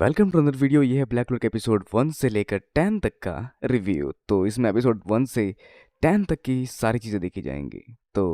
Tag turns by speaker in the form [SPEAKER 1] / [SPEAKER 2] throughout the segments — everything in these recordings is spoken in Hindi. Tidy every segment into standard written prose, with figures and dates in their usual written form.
[SPEAKER 1] Welcome to another video. ये है ब्लैक क्लोक एपिसोड 1 से लेकर 10 तक का रिव्यू। तो इसमें एपिसोड 1 से 10 तक की सारी चीज़ें देखी जाएंगी। तो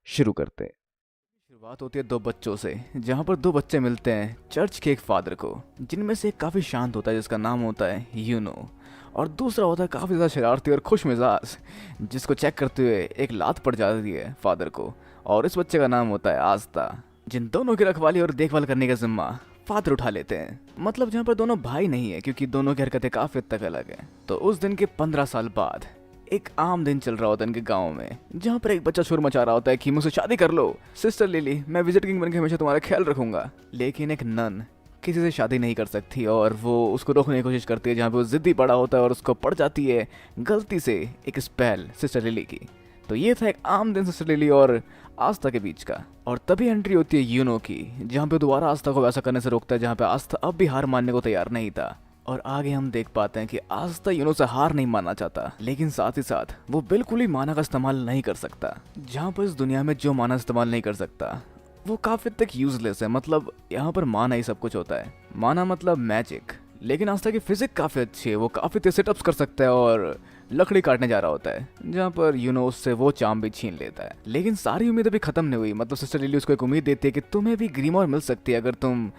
[SPEAKER 1] शुरू करते हैं। शुरुआत होती है दो बच्चों से, जहाँ पर दो बच्चे मिलते हैं चर्च के एक फादर को, जिनमें से एक काफ़ी शांत होता है जिसका नाम होता है यूनो, और दूसरा होता है काफ़ी ज़्यादा शरारती और खुश मिजाज, जिसको चेक करते हुए एक लात पड़ जाती है फादर को। और इस बच्चे का नाम होता है आस्था, जिन दोनों की रखवाली और देखभाल करने का जिम्मा फादर उठा लेते हैं। मतलब जहाँ पर दोनों भाई नहीं है, क्योंकि दोनों की हरकतें काफी हद तक अलग हैं। तो उस दिन के 15 साल बाद एक आम दिन चल रहा होता है इनके गांव में, जहाँ पर एक बच्चा शोर मचा रहा होता है कि मुझसे शादी कर लो सिस्टर लिली, मैं विजिट किंग बनकर हमेशा तुम्हारा ख्याल रखूंगा। लेकिन एक नन किसी से शादी नहीं कर सकती और वो उसको रोकने की कोशिश करती है, जहाँ पे वो जिद्दी पड़ा होता है और उसको पड़ जाती है गलती से एक स्पेल सिस्टर लिली की। तो ये था एक आम दिन सिस्टर लिली और आस्था के बीच का। और तभी एंट्री होती है यूनो की, जहाँ पे दोबारा आस्था को वैसा करने से रोकता है जहाँ पे आस्था अब भी हार मानने को तैयार नहीं था। और आगे हम देख पाते हैं कि आस्था यूनो से हार नहीं मानना चाहता, लेकिन साथ ही साथ वो बिल्कुल ही माना का इस्तेमाल नहीं कर सकता। जहाँ पर इस दुनिया में जो माना इस्तेमाल नहीं कर सकता वो काफी तक यूजलेस है। मतलब यहाँ पर माना ही सब कुछ होता है, माना मतलब मैजिक। लेकिन आस्था की फिजिक काफी अच्छी है, वो काफी तेज सेटअप्स कर सकता है और लकड़ी काटने जा रहा होता है, जहाँ पर यूनो उससे वो चाम भी छीन लेता है। लेकिन सारी उम्मीद अभी खत्म नहीं हुई। मतलब सिस्टर लिली उसको एक उम्मीद देती है कि तुम्हें भी ग्रीमोर मिल सकती है अगर तुम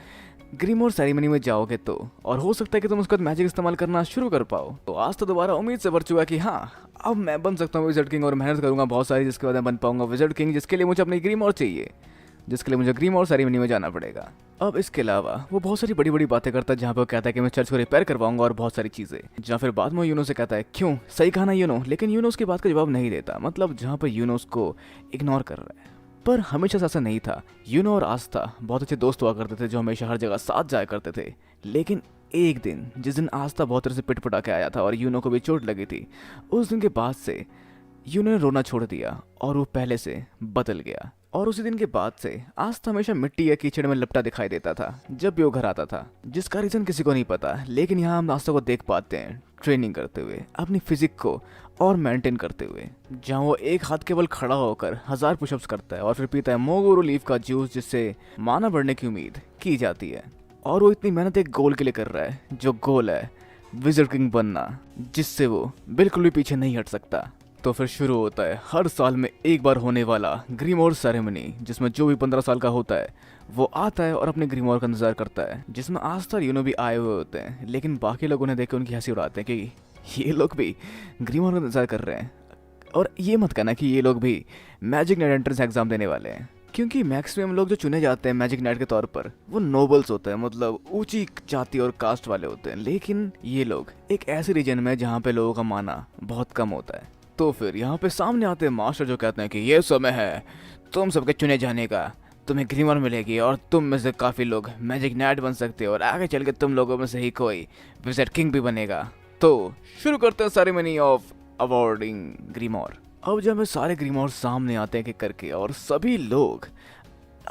[SPEAKER 1] ग्रीमोर सेरेमनी में जाओगे तो, और हो सकता है कि तुम उसका मैजिक इस्तेमाल करना शुरू कर पाओ। तो आज तो दोबारा उम्मीद से भर चुका है कि हाँ अब मैं बन सकता हूँ विज़र्ड किंग, और मेहनत करूंगा बहुत सारी, जिसके बाद मैं बन पाऊंगा विज़र्ड किंग, जिसके लिए मुझे अपनी ग्रीमोर चाहिए, जिसके लिए मुझे ग्रीमोर सेरेमनी में जाना पड़ेगा। अब इसके अलावा वो बहुत सारी बड़ी बड़ी बातें करता है, जहाँ पे वो कहता है कि मैं चर्च को रिपेयर करवाऊंगा और बहुत सारी चीजें। जहाँ फिर बाद में यूनो से कहता है क्यों, सही कहा ना यूनो, लेकिन यूनो उसकी बात का जवाब नहीं देता। मतलब जहाँ पर यूनो उसको इग्नोर कर रहा है। पर हमेशा से ऐसा नहीं था। यूनो और आस्था बहुत अच्छे दोस्त हुआ करते थे, जो हमेशा हर जगह साथ जाया करते थे। लेकिन एक दिन, जिस दिन आस्था बहुत तरह से पिट पटा के आया था और यूनो को भी चोट लगी थी, उस दिन के बाद से यूनो ने रोना छोड़ दिया और वो पहले से बदल गया। और उसी दिन के बाद से आस्था हमेशा मिट्टी या कीचड़ में लिपटा दिखाई देता था जब भी वो घर आता था, जिसका रीजन किसी को नहीं पता। लेकिन यहाँ हम आस्था को देख पाते हैं ट्रेनिंग करते हुए, अपनी फिजिक को और मेंटेन करते हुए, जहाँ वो एक हाथ केवल खड़ा होकर 1000 पुशअप्स करता है और फिर पीता है मोगोरो लीफ का जूस, जिससे माना बढ़ने की उम्मीद की जाती है। और वो इतनी मेहनत एक गोल के लिए कर रहा है, जो गोल है विज़र्ड किंग बनना, जिससे वो बिल्कुल भी पीछे नहीं हट सकता। तो फिर शुरू होता है हर साल में एक बार होने वाला ग्रीमोर सेरेमनी, जिसमें जो भी 15 साल का होता है वो आता है और अपने ग्रीमोर का इंतजार करता है, जिसमें आस्था और यूनो भी आए हुए होते हैं। लेकिन बाकी लोग उन्हें देख के उनकी हंसी उड़ाते हैं कि ये लोग भी ग्रीमोर का इंतजार कर रहे हैं। और ये मत कहना कि ये लोग भी मैजिक नाइट एंट्रेंस एग्जाम देने वाले हैं, क्योंकि मैक्सिमम लोग जो चुने जाते हैं मैजिक नाइट के तौर पर वो नोबल्स होते हैं, मतलब ऊंची जाति और कास्ट वाले होते हैं। लेकिन ये लोग एक ऐसे रीजन में जहाँ पे लोगों का माना बहुत कम होता है। तो फिर यहाँ पे सामने आते हैं मास्टर, जो कहते हैं कि ये समय है तुम सबके चुने जाने का, तुम्हें ग्रीमर मिलेगी और तुम में से काफ़ी लोग मैजिक नाइट बन सकते हो और आगे चल के तुम लोगों में से ही कोई विज़र्ड किंग भी बनेगा। तो शुरू करते हैं सेरेमनी ऑफ अवॉर्डिंग ग्रीमोर। अब जब हमें सारे ग्रीमोर सामने आते हैं करके, और सभी लोग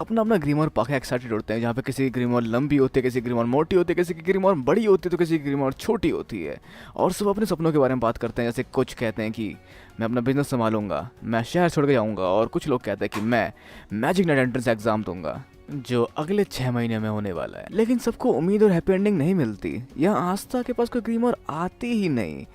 [SPEAKER 1] अपना अपना ग्रीमोर पाके एक्साइटेड होते हैं, जहाँ पे किसी की ग्रीमोर लंबी होती है, किसी की ग्रीमोर मोटी होती है, किसी की ग्रीमोर बड़ी होती है तो किसी की ग्रीमोर छोटी होती है। और सब अपने सपनों के बारे में बात करते हैं। जैसे कुछ कहते हैं कि मैं अपना बिजनेस संभालूंगा, मैं शहर छोड़ के जाऊँगा, और कुछ लोग कहते हैं कि मैं मैजिक नाइट एंट्रेंस एग्जाम दूंगा जो अगले 6 महीने में होने वाला है। लेकिन सबको उम्मीद और हैप्पी एंडिंग नहीं मिलती। यहाँ आस्था के पास कोई ग्रीमोर आती ही नहीं,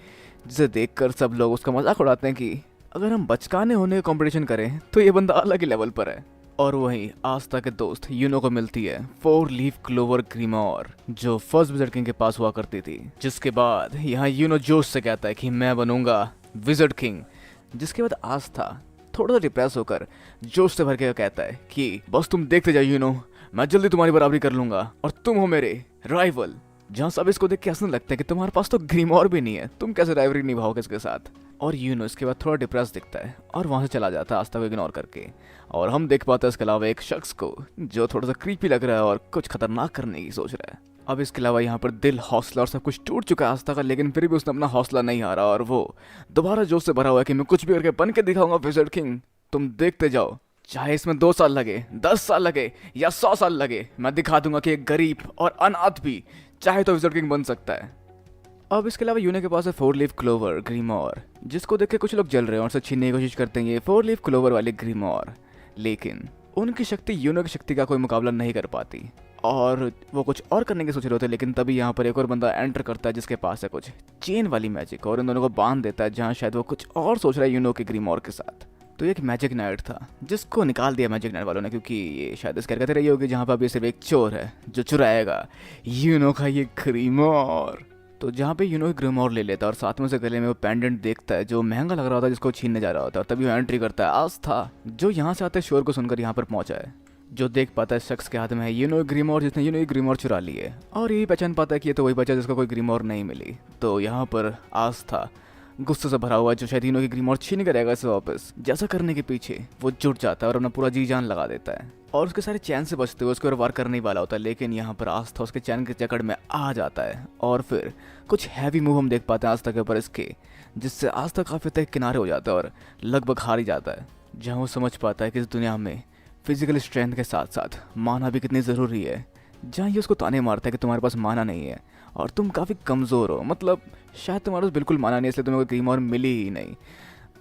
[SPEAKER 1] जिसे देखकर सब लोग उसका मजाक उड़ाते हैं कि अगर हम बचकाने होने का कॉम्पिटिशन करें तो ये बंदा अलग ही लेवल पर है। और वहीं आस्था के दोस्त यूनो को मिलती है 4 लीफ क्लोवर ग्रीमोर, जो फर्स्ट विज़र्ड किंग के पास हुआ करती थी। जिसके बाद यहाँ यूनो जोश से कहता है कि मैं बनूंगा विज़र्ड किंग। जिसके बाद आस्था थोड़ा सा डिप्रेस होकर जोश से भर के कहता है कि बस तुम देखते जाओ यूनो, मैं जल्दी तुम्हारी बराबरी कर लूंगा और तुम हो मेरे राइवल। जहाँ सब इसको देख के हंसने लगता है कि तुम्हारे पास तो ग्रीमोर भी नहीं है, तुम कैसे राइवलरी निभाओगे इसके साथ। और यूनो इसके बाद थोड़ा डिप्रेस दिखता है और वहाँ से चला जाता है आस्था को इग्नोर करके। और हम देख पाते हैं इसके अलावा एक शख्स को जो थोड़ा सा क्रीपी लग रहा है और कुछ खतरनाक करने की सोच रहा है। अब इसके अलावा यहाँ पर दिल, हौसला और सब कुछ टूट चुका है आस्था का, लेकिन फिर भी उसने अपना हौसला नहीं हारा और वो दोबारा जोश से भरा हुआ है कि मैं कुछ भी करके बन के दिखाऊंगा विज़र्ड किंग। तुम देखते जाओ, चाहे इसमें 2 साल लगे, 10 साल लगे या 100 साल लगे, मैं दिखा दूंगा कि एक गरीब और अनाथ भी चाहे तो विज़र्ड किंग बन सकता है। अब इसके अलावा यूनो के पास है 4 लीफ क्लोवर ग्रीमोर, जिसको देख के कुछ लोग जल रहे हैं और उसे छीनने की कोशिश करते हैं ये 4 लीफ क्लोवर वाले ग्रीमोर। लेकिन उनकी शक्ति यूनो की शक्ति का कोई मुकाबला नहीं कर पाती। और वो कुछ और करने की सोच रहे होते हैं, लेकिन तभी यहाँ पर एक और बंदा एंटर करता है जिसके पास है कुछ चेन वाली मैजिक, और इन दोनों को बांध देता है जहाँ शायद वो कुछ और सोच रहा है यूनो के ग्रीमोर के साथ। तो ये एक मैजिक नाइट था जिसको निकाल दिया मैजिक नाइट वालों ने, क्योंकि ये शायद इस कहते रही होगी जहाँ पर अभी सिर्फ एक चोर है जो चुराएगा यूनो का ये ग्रीमोर। तो जहाँ पे यूनो ग्रीमोर ले लेता है और साथ में उसे गले में वो पेंडेंट देखता है जो महंगा लग रहा होता है, जिसको छीनने जा रहा होता है, और तभी वो एंट्री करता है आस्था, जो यहाँ से आते शोर को सुनकर यहाँ पर पहुंचा है, जो देख पाता है शख्स के हाथ में है यूनो ग्रीमोर जिसने यूनो ग्रीमोर चुरा ली है, और यही पहचान पाता है कि ये तो वही बच्चा जिसको कोई ग्रीमोर नहीं मिली। तो यहाँ पर आस्था गुस्से से भरा हुआ जो शायद यूनो की ग्रीमोर छीन करेगा इसे वापस, जैसा करने के पीछे वो जुट जाता है और अपना पूरा जी जान लगा देता है और उसके सारे चैन से बचते हुए उसके ऊपर वार करने वाला होता है, लेकिन यहाँ पर आस्था उसके चैन के जकड़ में आ जाता है और फिर कुछ हैवी मूव हम देख पाते हैं आस्था के ऊपर इसके, जिससे आस्था काफी तक किनारे हो जाता है और लगभग हार ही जाता है, जहाँ वो समझ पाता है कि इस दुनिया में फिजिकल स्ट्रेंथ के साथ साथ माना भी कितनी ज़रूरी है। जहाँ ये उसको ताने मारता है कि तुम्हारे पास माना नहीं है और तुम काफ़ी कमज़ोर हो, मतलब शायद तुम्हारे पास बिल्कुल माना नहीं, इसलिए तुम्हें कोई ग्रीमोर मिली ही नहीं,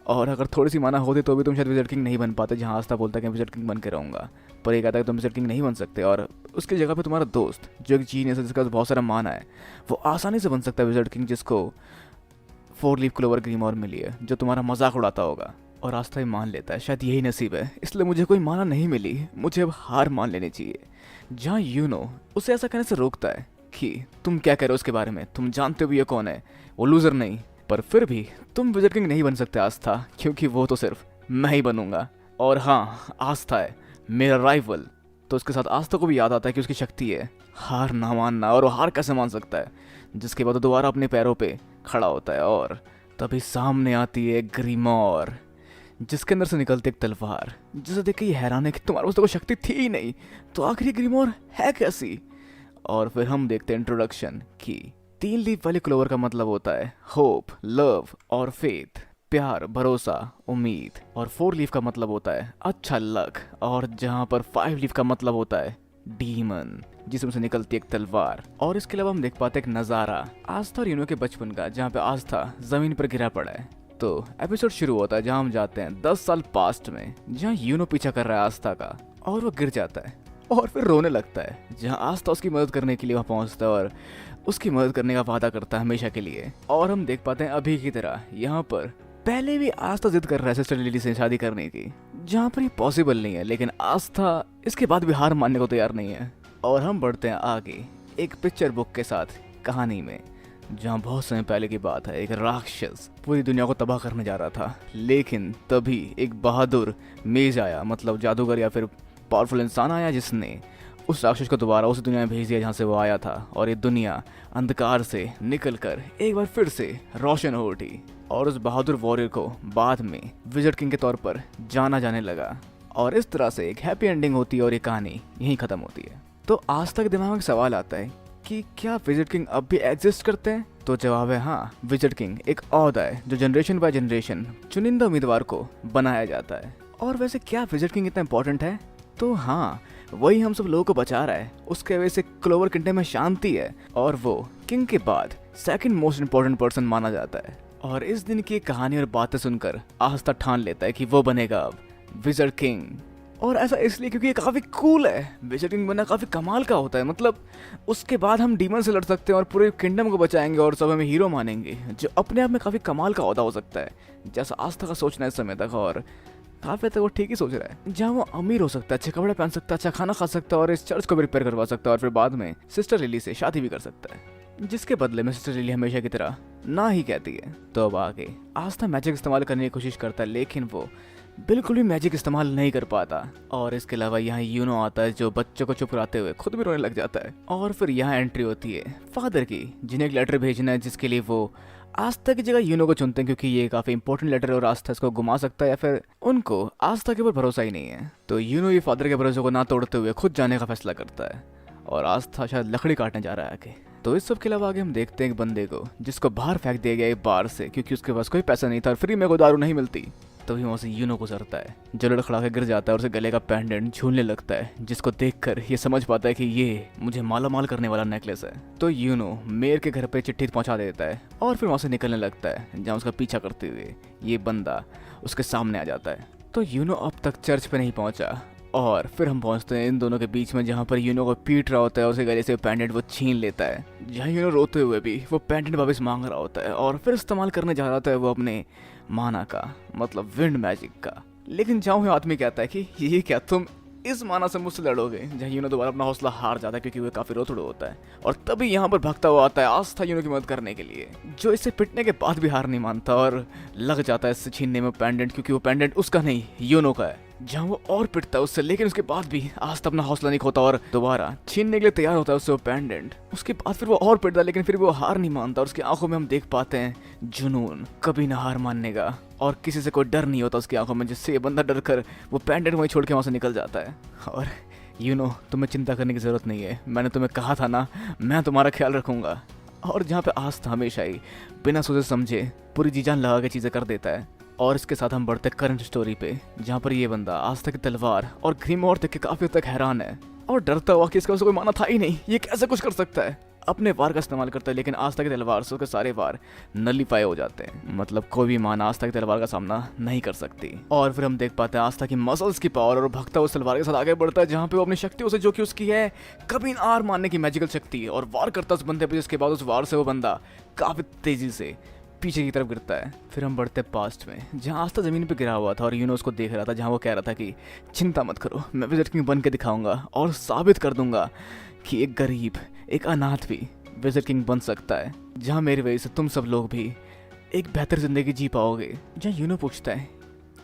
[SPEAKER 1] और अगर थोड़ी सी माना होती तो भी तुम शायद विज़र्ड किंग नहीं बन पाते। जहाँ आस्था बोलता है कि मैं विज़र्ड किंग बन के रहूँगा, पर ये कहता है कि तुम विज़र्ड किंग नहीं बन सकते, और उसकी जगह पे तुम्हारा दोस्त जो एक जीनियस है जिसका बहुत सारा माना है, वो आसानी से बन सकता है विज़र्ड किंग, जिसको 4 लीफ क्लोवर ग्रीमोर मिली है, जो तुम्हारा मजाक उड़ाता होगा। और आस्था ही मान लेता है शायद यही नसीब है, इसलिए मुझे कोई माना नहीं मिली, मुझे अब हार मान लेनी चाहिए। जहाँ यूनो उसे ऐसा कहने से रोकता है कि तुम क्या कह रहे हो उसके बारे में, तुम जानते हो भी ये कौन है, वो लूजर नहीं, पर फिर भी तुम विज़र्ड किंग नहीं बन सकते आस्था, क्योंकि वो तो सिर्फ मैं ही बनूंगा। और हाँ, आस्था है मेरा राइवल। तो उसके साथ आस्था को भी याद आता है कि उसकी शक्ति है हार ना मानना, और वो हार कैसे मान सकता है, जिसके बाद वो दोबारा अपने पैरों पे खड़ा होता है, और तभी सामने आती है ग्रीमोर जिसके अंदर से निकलती एक तलवार, जिसे देख के ये हैरान है कि तुम्हारे पास तो कोई शक्ति थी ही नहीं, तो आखिर ये ग्रीमोर है कैसी। और फिर हम देखते हैं इंट्रोडक्शन कि 3 लीफ वाले क्लोवर का मतलब होता है होप, लव और फेथ, प्यार, भरोसा, उम्मीद, और 4 लीफ का मतलब होता है अच्छा लक, और जहाँ पर 5 लीफ का मतलब होता है डीमन जिसमें से निकलती एक तलवार। और इसके अलावा हम देख पाते एक नज़ारा आस्था और यूनो के बचपन का, जहाँ पे आस्था जमीन पर गिरा पड़ा है। तो एपिसोड शुरू होता है जहाँ हम जाते हैं 10 साल पास्ट में, जहाँ यूनो पीछा कर रहा है आस्था का, और वो गिर जाता है और फिर रोने लगता है, जहाँ आस्था उसकी मदद करने के लिए वहाँ पहुँचता है और उसकी मदद करने का वादा करता है हमेशा के लिए। और हम देख पाते हैं अभी की तरह यहाँ पर पहले भी आस्था जिद कर रहा है सिस्टर लिली से शादी करने की, जहाँ पर ये पॉसिबल नहीं है, लेकिन आस्था इसके बाद भी हार मानने को तैयार नहीं है। और हम बढ़ते हैं आगे एक पिक्चर बुक के साथ कहानी में, जहाँ बहुत समय पहले की बात है, एक राक्षस पूरी दुनिया को तबाह करने जा रहा था, लेकिन तभी एक बहादुर मेज आया, मतलब जादूगर या फिर पावरफुल इंसान आया, जिसने उस राक्षस को दोबारा उस दुनिया में भेज दिया जहाँ से वो आया था, और ये दुनिया अंधकार से निकलकर एक बार फिर से रोशन हो उठी, और उस बहादुर वॉरियर को बाद में विज़र्ड किंग के तौर पर जाना जाने लगा। और इस तरह से एक हैप्पी एंडिंग होती है और ये कहानी यहीं खत्म होती है। तो आज तक दिमाग में सवाल आता है कि क्या विज़र्ड किंग अब भी एग्जिस्ट करते हैं? तो जवाब है हाँ, विज़र्ड किंग एक ओहदा है जो जनरेशन बाय जनरेशन चुनिंदा उम्मीदवार को बनाया जाता है। और वैसे क्या विज़र्ड किंग इतना इंपॉर्टेंट है? तो हाँ, वही हम सब लोगों को बचा रहा है, उसके वजह से क्लोवर किंगडम में शांति है, और वो किंग के बाद सेकंड मोस्ट इम्पोर्टेंट पर्सन माना जाता है। और इस दिन की कहानी और बातें सुनकर आस्था ठान लेता है कि वो बनेगा अब विज़र्ड किंग। और ऐसा इसलिए क्योंकि ये काफ़ी कूल है, विज़र्ड किंग बनना काफ़ी कमाल का होता है, मतलब उसके बाद हम डीमन से लड़ सकते हैं और पूरे किंगडम को बचाएंगे और सब हमें हीरो मानेंगे, जो अपने आप में काफ़ी कमाल का ओहदा हो सकता है, जैसा आस्था का सोचना है इस समय तक। और काफ़ी तक वो ठीक ही सोच रहा है, जहाँ वो अमीर हो सकता है, अच्छे कपड़े पहन सकता है, अच्छा खाना खा सकता है, और इस चर्च को भी रिपेयर करवा सकता है, और फिर बाद में सिस्टर लिली से शादी भी कर सकता है, जिसके बदले में सिस्टर लिली हमेशा की तरह ना ही कहती है। तो अब आगे आस्था मैजिक इस्तेमाल करने की कोशिश करता है, लेकिन वो बिल्कुल भी मैजिक इस्तेमाल नहीं कर पाता। और इसके अलावा यहाँ यूनो आता है जो बच्चों को चुप कराते हुए खुद भी रोने लग जाता है। और फिर यहाँ एंट्री होती है फादर की, जिन्हें एक लेटर भेजना है, जिसके लिए वो आस्था की जगह यूनो को चुनते हैं, क्योंकि ये काफी इंपॉर्टेंट लेटर है और आस्था इसको घुमा सकता है, या फिर उनको आस्था के ऊपर भरोसा ही नहीं है। तो यूनो ये फादर के भरोसे को ना तोड़ते हुए खुद जाने का फैसला करता है, और आस्था शायद लकड़ी काटने जा रहा है आगे। तो इस सब के अलावा आगे हम देखते हैं एक बंदे को जिसको बाहर फेंक दिया गया एक बार से, क्योंकि उसके पास कोई पैसा नहीं था और फ्री में कोई दारू नहीं मिलती। तभी वहाँ से यूनो गुजरता है, जो लड़खड़ा के गिर जाता है और उसे गले का पेंडेंट झूलने लगता है, जिसको देखकर ये समझ पाता है कि ये मुझे माला माल करने वाला नेकलेस है। तो यूनो मेयर के घर पे चिट्ठी पहुंचा देता है और फिर वहाँ से निकलने लगता है, जहाँ उसका पीछा करते हुए ये बंदा उसके सामने आ जाता है। तो यूनो अब तक चर्च पे नहीं पहुंचा और फिर हम पहुंचते हैं इन दोनों के बीच में, जहाँ पर यूनो को पीट रहा होता है और उसके गले से पेंडेंट वो छीन लेता है। जहाँ यूनो रोते हुए भी वो पेंडेंट वापस मांग रहा होता है और फिर इस्तेमाल करने जा रहा होता है वो अपने माना का, मतलब विंड मैजिक का। लेकिन जहाँ आदमी कहता है कि ये क्या तुम इस माना से मुझसे लड़ोगे। जहाँ यूनो दोबारा अपना हौसला हार जाता है क्योंकि वो काफी रोतड़ो होता है। और तभी यहाँ पर भागता हुआ आता है आस्था यूनो की मदद करने के लिए, जो इसे पिटने के बाद भी हार नहीं मानता और लग जाता है इससे छीनने में पेंडेंट, क्योंकि वो पेंडेंट उसका नहीं यूनो का है। जहाँ वो और पिटता है उससे, लेकिन उसके बाद भी आस्था अपना हौसला नहीं खोता और दोबारा छीनने के लिए तैयार होता है उससे वो पेंडेंट। उसके बाद फिर वो और पिटता है, लेकिन फिर वो हार नहीं मानता और उसकी आंखों में हम देख पाते हैं जुनून, कभी ना हार मानने का, और किसी से कोई डर नहीं होता उसकी आंखों में, जिससे ये बंदा डर कर वो पेंडेंट वहीं छोड़ के वहां से निकल जाता है। और यूनो तुम्हें चिंता करने की जरूरत नहीं है, मैंने तुम्हें कहा था ना, मैं तुम्हारा ख्याल रखूंगा। और जहाँ पे आस्था हमेशा ही बिना सोचे समझे पूरी जी जान लगा के चीजें कर देता है। और इसके साथ हम बढ़ते करंट स्टोरी पे, जहाँ पर ये बंदा आस्था की तलवार और ग्रीमोर देख के काफी हद तक हैरान है और डरता हुआ कि इसका उसे कोई माना था ही नहीं, ये कैसे कुछ कर सकता है। अपने वार का इस्तेमाल करता है, लेकिन आस्था की तलवार से उसके सारे वार नलीफाई हो जाते हैं, मतलब कोई भी मान आस्था की तलवार का सामना नहीं कर सकती। और फिर हम देख पाते हैं आस्था की मसल्स की पावर, और भगता उस तलवार के साथ आगे बढ़ता है, जहाँ पे वो अपनी शक्तियों से, जो कि उसकी है कभी हार मानने की मैजिकल शक्ति, और वार करता उस बंदे पे, जिसके बाद उस वार से वो बंदा काफी तेजी से पीछे की तरफ गिरता है। फिर हम बढ़ते पास्ट में, जहाँ आस्था जमीन पे गिरा हुआ था और यूनो उसको देख रहा था, जहाँ वो कह रहा था कि चिंता मत करो, मैं विज़र्ड किंग बन के दिखाऊंगा और साबित कर दूंगा कि एक गरीब, एक अनाथ भी विज़र्ड किंग बन सकता है, जहाँ मेरी वजह से तुम सब लोग भी एक बेहतर जिंदगी जी पाओगे। जहाँ यूनो पूछता है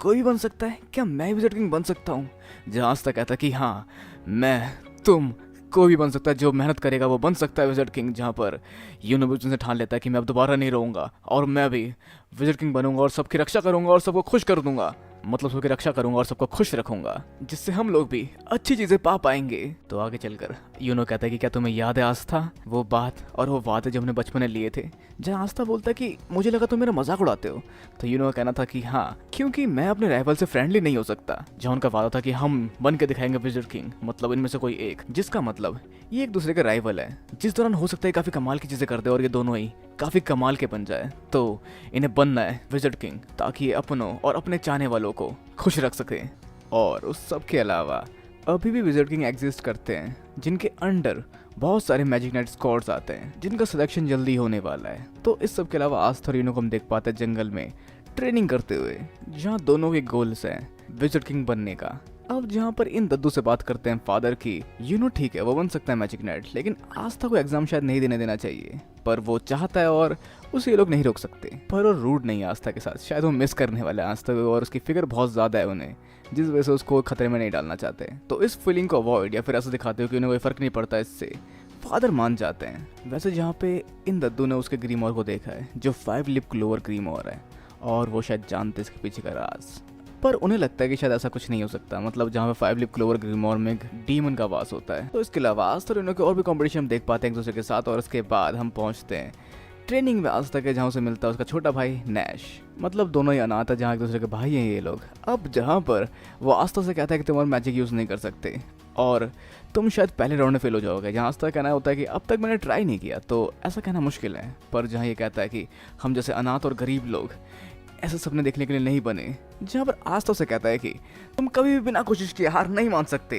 [SPEAKER 1] कोई भी बन सकता है क्या, मैं विज़र्ड किंग बन सकता हूँ? जहाँ आस्था कहता है कि हाँ, मैं, तुम, कोई भी बन सकता है, जो मेहनत करेगा वो बन सकता है विज़र्ड किंग। जहाँ पर यूनो भी उनसे ठान लेता है कि मैं अब दोबारा नहीं रहूँगा और मैं भी विज़र्ड किंग बनूंगा और सबकी रक्षा करूंगा और सबको खुश कर दूंगा, मतलब सबकी रक्षा करूंगा और सबको खुश रखूंगा, जिससे हम लोग भी अच्छी चीजें पा पाएंगे। तो आगे चलकर यूनो कहता है कि क्या तुम्हें याद है आस्था, वो बात और वो वादे जो हमने बचपन में लिए थे? जहाँ आस्था बोलता है कि मुझे लगा तुम मेरा मजाक उड़ाते हो, तो यूनो का कहना था कि हाँ, क्योंकि मैं अपने राइवल से फ्रेंडली नहीं हो सकता। जहाँ उनका वादा था कि हम बन के दिखाएंगे विज़र्ड किंग, मतलब इनमें से कोई एक, जिसका मतलब ये एक दूसरे के राइवल है, जिस दौरान हो सकता है काफी कमाल की चीजें कर दे और ये दोनों ही काफी कमाल के बन जाए। तो इन्हें बनना है विज़र्ड किंग, ताकि ये अपनों और अपने चाहने वालों को खुश रख सके। और उस सब के अलावा अभी भी विज़र्ड किंग एग्जिस्ट करते हैं, जिनके अंडर बहुत सारे मैजिक नाइट स्क्वाड्स आते हैं, जिनका सिलेक्शन जल्दी होने वाला है। तो इस सब के अलावा आस्था और यूनो को हम देख पाते हैं जंगल में ट्रेनिंग करते हुए, जहाँ दोनों के गोल्स हैं विज़र्ड किंग बनने का। अब जहाँ पर इन दद्दू से बात करते हैं फादर की, यूनो ठीक है वो बन सकता है मैजिक नाइट, लेकिन आस्था को एग्जाम शायद नहीं देना चाहिए, पर वो चाहता है और उसे ये लोग नहीं रोक सकते। पर वो रूड नहीं है आस्था के साथ, शायद वो मिस करने वाला है आस्था को और उसकी फिक्र बहुत ज़्यादा है उन्हें, जिस वजह से उसको खतरे में नहीं डालना चाहते। तो इस फीलिंग को अवॉइड या फिर ऐसा दिखाते हो कि उन्हें कोई फ़र्क नहीं पड़ता इससे, फादर मान जाते हैं। वैसे जहाँ पे इन दद्दू ने उसके ग्रीमोर को देखा है, जो 5 लिप क्लोवर ग्रीमोर है, और वो शायद जानते इसके पीछे का राज, पर उन्हें लगता है कि शायद ऐसा कुछ नहीं हो सकता, मतलब जहाँ पे 5 लिप क्लोवर ग्रीमोर में डीमन का वास होता है। तो इसके अलावा आस्था और यूनो के और भी कॉम्पिटिशन हम देख पाते हैं एक दूसरे के साथ। और उसके बाद हम पहुँचते हैं ट्रेनिंग में आस्था के, जहाँ से मिलता है उसका छोटा भाई नैश, मतलब दोनों ही अनाथ है, जहाँ एक दूसरे के भाई हैं ये लोग। अब जहाँ पर वो आस्था से कहता है कि तुम और मैजिक यूज़ नहीं कर सकते और तुम शायद पहले राउंड में फेल हो जाओगे, जहाँ आस्था का कहना होता है कि अब तक मैंने ट्राई नहीं किया, तो ऐसा कहना मुश्किल है। पर जहाँ ये कहता है कि हम जैसे अनाथ और गरीब लोग ऐसे सपने देखने के लिए नहीं बने, जहाँ पर आस्था से कहता है कि तुम कभी भी बिना कोशिश किए हार नहीं मान सकते,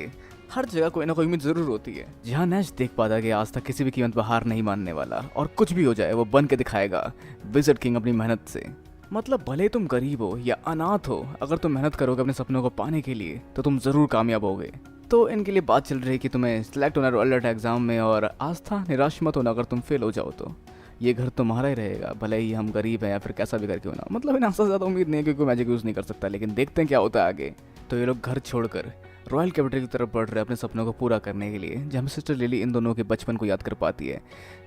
[SPEAKER 1] हर जगह कोई ना कोई उम्मीद जरूर होती है। जहाँ नैश देख पाता है कि आस्था किसी भी कीमत पर हार नहीं मानने वाला और कुछ भी हो जाए वो बन के दिखाएगा विज़र्ड किंग अपनी मेहनत से, मतलब भले तुम गरीब हो या अनाथ हो, अगर तुम मेहनत करोगे अपने सपनों को पाने के लिए तो तुम जरूर कामयाब होगे। तो इनके लिए बात चल रही है कि तुम्हें सिलेक्ट होना रॉयल अलर्ट एग्जाम में, और आस्था निराश मत होना अगर तुम फेल हो जाओ तो ये घर तुम्हारा ही रहेगा, भले ही हम गरीब हैं या फिर कैसा भी करके होना। मतलब इन आस्था से ज़्यादा उम्मीद नहीं है क्योंकि मैजिक यूज़ नहीं कर सकता, लेकिन देखते हैं क्या होता है आगे। तो ये लोग घर छोड़कर रॉयल कैपिटल की तरफ बढ़ रहे हैं अपने सपनों को पूरा करने के लिए, जहाँ सिस्टर लिली इन दोनों के बचपन को याद कर पाती है,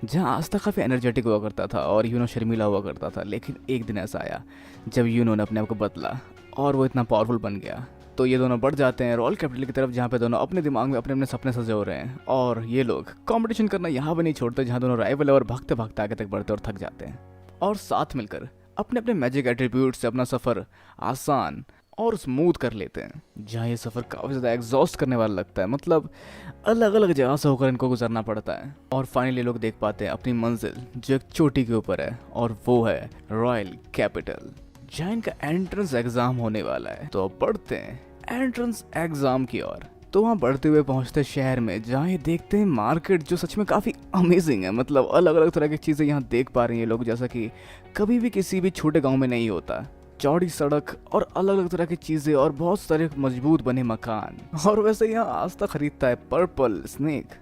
[SPEAKER 1] जहाँ आस्था काफ़ी एनर्जेटिक हुआ करता था और यूनो शर्मीला हुआ करता था। लेकिन एक दिन ऐसा आया जब यूनो ने अपने आप को बदला और वो इतना पावरफुल बन गया। तो ये दोनों बढ़ जाते हैं रॉयल कैपिटल की तरफ, जहाँ पे दोनों अपने दिमाग में अपने अपने सपने सजो रहे हैं। और ये लोग कंपटीशन करना यहाँ भी नहीं छोड़ते, जहाँ दोनों राइवल है और भागते भागते आगे तक बढ़ते और थक जाते हैं, और साथ मिलकर अपने अपने मैजिक एट्रीब्यूट से अपना सफ़र आसान और स्मूथ कर लेते हैं। जहाँ ये सफ़र काफ़ी ज़्यादा एग्जॉस्ट करने वाला लगता है, मतलब अलग अलग जगह से होकर इनको गुजरना पड़ता है। और फाइनली लोग देख पाते हैं अपनी मंजिल जो एक चोटी के ऊपर है, और वो है रॉयल कैपिटल, जहाँ इनका एंट्रेंस एग्ज़ाम होने वाला है। तो अब बढ़ते हैं एंट्रेंस एग्ज़ाम की ओर, तो वहाँ बढ़ते हुए पहुँचते शहर में, जहाँ ये देखते हैं मार्केट जो सच में काफ़ी अमेजिंग है। मतलब अलग अलग तरह की चीज़ें यहाँ देख पा रहे हैं लोग, जैसा कि कभी भी किसी भी छोटे गांव में नहीं होता। चौड़ी सड़क और अलग अलग तरह की चीज़ें और बहुत सारे मजबूत बने मकान। और वैसे यहाँ आस्था खरीदता है पर्पल स्नेक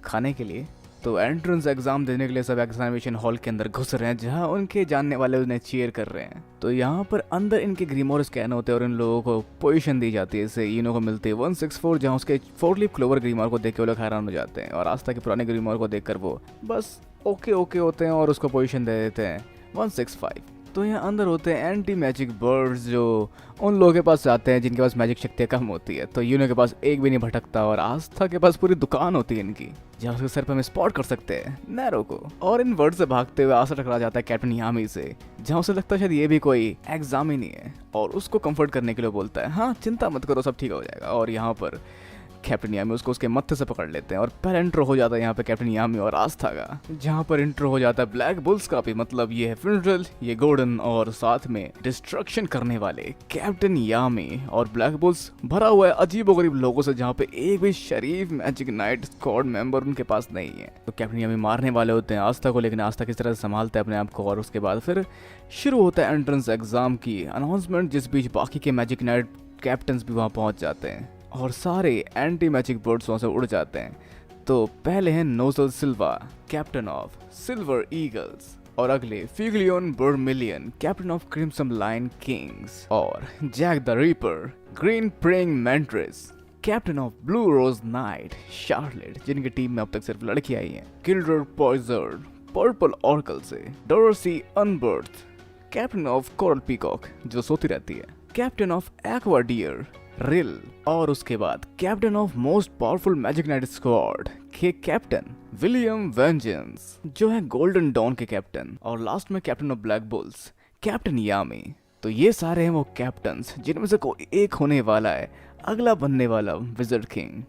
[SPEAKER 1] खाने के लिए। तो एंट्रेंस एग्जाम देने के लिए सब एग्जामिनेशन हॉल के अंदर घुस रहे हैं, जहां उनके जानने वाले उन्हें चीयर कर रहे हैं। तो यहाँ पर अंदर इनके ग्रीमोर स्कैन होते हैं और इन लोगों को पोजीशन दी जाती है। इससे यूनो को मिलती है 164, जहाँ उसके 4 लीफ क्लोवर ग्रीमोर को देख के वो लोग हैरान हो जाते हैं। और आस्था के पुराने ग्रीमोर को देखकर वो बस ओके होते हैं और उसको पोजीशन दे देते हैं 165। तो यहाँ अंदर होते हैं एंटी मैजिक बर्ड्स, जो उन लोगों के पास जाते हैं जिनके पास मैजिक शक्तियाँ कम होती है। तो यूनो के पास एक भी नहीं भटकता और आस्था के पास पूरी दुकान होती है इनकी, जहाँ उसके सर पर हम स्पॉट कर सकते हैं नैरो को। और इन वर्ड से भागते हुए आस्था टकरा जाता है कैप्टन यामी से, जहाँ उसे लगता है शायद ये भी कोई एग्जाम ही नहीं है। और उसको कंफर्ट करने के लिए बोलता है हाँ चिंता मत करो, सब ठीक हो जाएगा। और यहाँ पर कैप्टन यामी उसको उसके मत्थे से पकड़ लेते हैं और पहला इंट्रो हो जाता है यहाँ पे कैप्टन यामी और आस्था का, जहाँ पर इंट्रो हो जाता है ब्लैक बुल्स का भी। मतलब ये है फ्रिंडल, ये गोल्डन और साथ में डिस्ट्रक्शन करने वाले कैप्टन यामी और ब्लैक बुल्स भरा हुआ है अजीबोगरीब लोगों से, जहाँ पे एक भी शरीफ मैजिक नाइट स्क्वाड मेंबर उनके पास नहीं है। तो कैप्टन यामी मारने वाले होते हैं आस्था को, लेकिन आस्था किस तरह से संभालता है अपने आप को। और उसके बाद फिर शुरू होता है एंट्रेंस एग्जाम की अनाउंसमेंट, जिस बीच बाकी के मैजिक नाइट कैप्टन्स भी वहाँ पहुँच जाते हैं और सारे एंटी मैजिक बर्ड्स वहाँ से उड़ जाते हैं। तो पहले हैं Nozel Silva, captain of Silver Eagles, और अगले Fuegoleon Vermillion, captain of Crimson Lion Kings, और Jack the Ripper, green praying mantis, captain of Blue Rose knight, Charlotte, जिनकी टीम में अब तक सिर्फ लड़की आई हैं, किल्डर पॉइजर्ड, पर्पल ऑर्कल से, Dorothy Unsworth, captain of Coral Peacock जो सोती रहती है, captain of Aqua Deer Rill, और उसके बाद captain of most powerful magic night squad के कैप्टन विलियम वेंजेंस, जो है गोल्डन डॉन के कैप्टन, और लास्ट में captain of Black Bulls captain Yami. तो ये सारे हैं वो कैप्टन्स जिनमें से कोई एक होने वाला है अगला बनने वाला विज़र्ड किंग।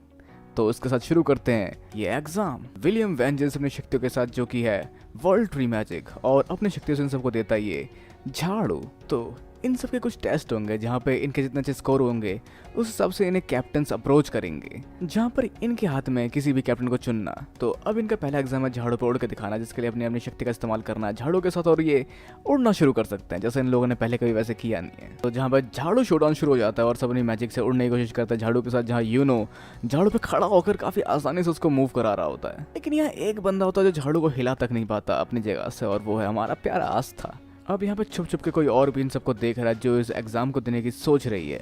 [SPEAKER 1] तो इसके साथ शुरू करते हैं ये एग्जाम। विलियम वेंजेंस अपनी शक्तियों के साथ, जो कि है वर्ल्ड ट्री मैजिक, और अपनी शक्तियों से इन सबको देता है ये झाड़ू। तो इन सब के कुछ टेस्ट होंगे जहाँ पे इनके जितने अच्छे स्कोर होंगे उस हिसाब से इन्हें कैप्टन्स अप्रोच करेंगे, जहाँ पर इनके हाथ में किसी भी कैप्टन को चुनना। तो अब इनका पहला एग्जाम है झाड़ू पे उड़ के दिखाना, जिसके लिए अपनी अपनी शक्ति का इस्तेमाल करना है झाड़ू के साथ, और ये उड़ना शुरू कर सकते हैं जैसे इन लोगों ने पहले कभी वैसे किया नहीं है। तो जहाँ पर झाड़ू शोडाउन शुरू हो जाता है और सब अपनी मैजिक से उड़ने की कोशिश करता है झाड़ू के साथ, जहाँ यूनो झाड़ू पे खड़ा होकर काफी आसानी से उसको मूव करा रहा होता है। लेकिन यहाँ एक बंदा होता है जो झाड़ू को हिला तक नहीं पाता अपनी जगह से, और वो है हमारा प्यारा आस्था। अब यहाँ पे छुप छुप के कोई और भी इन सबको देख रहा है जो इस एग्ज़ाम को देने की सोच रही है,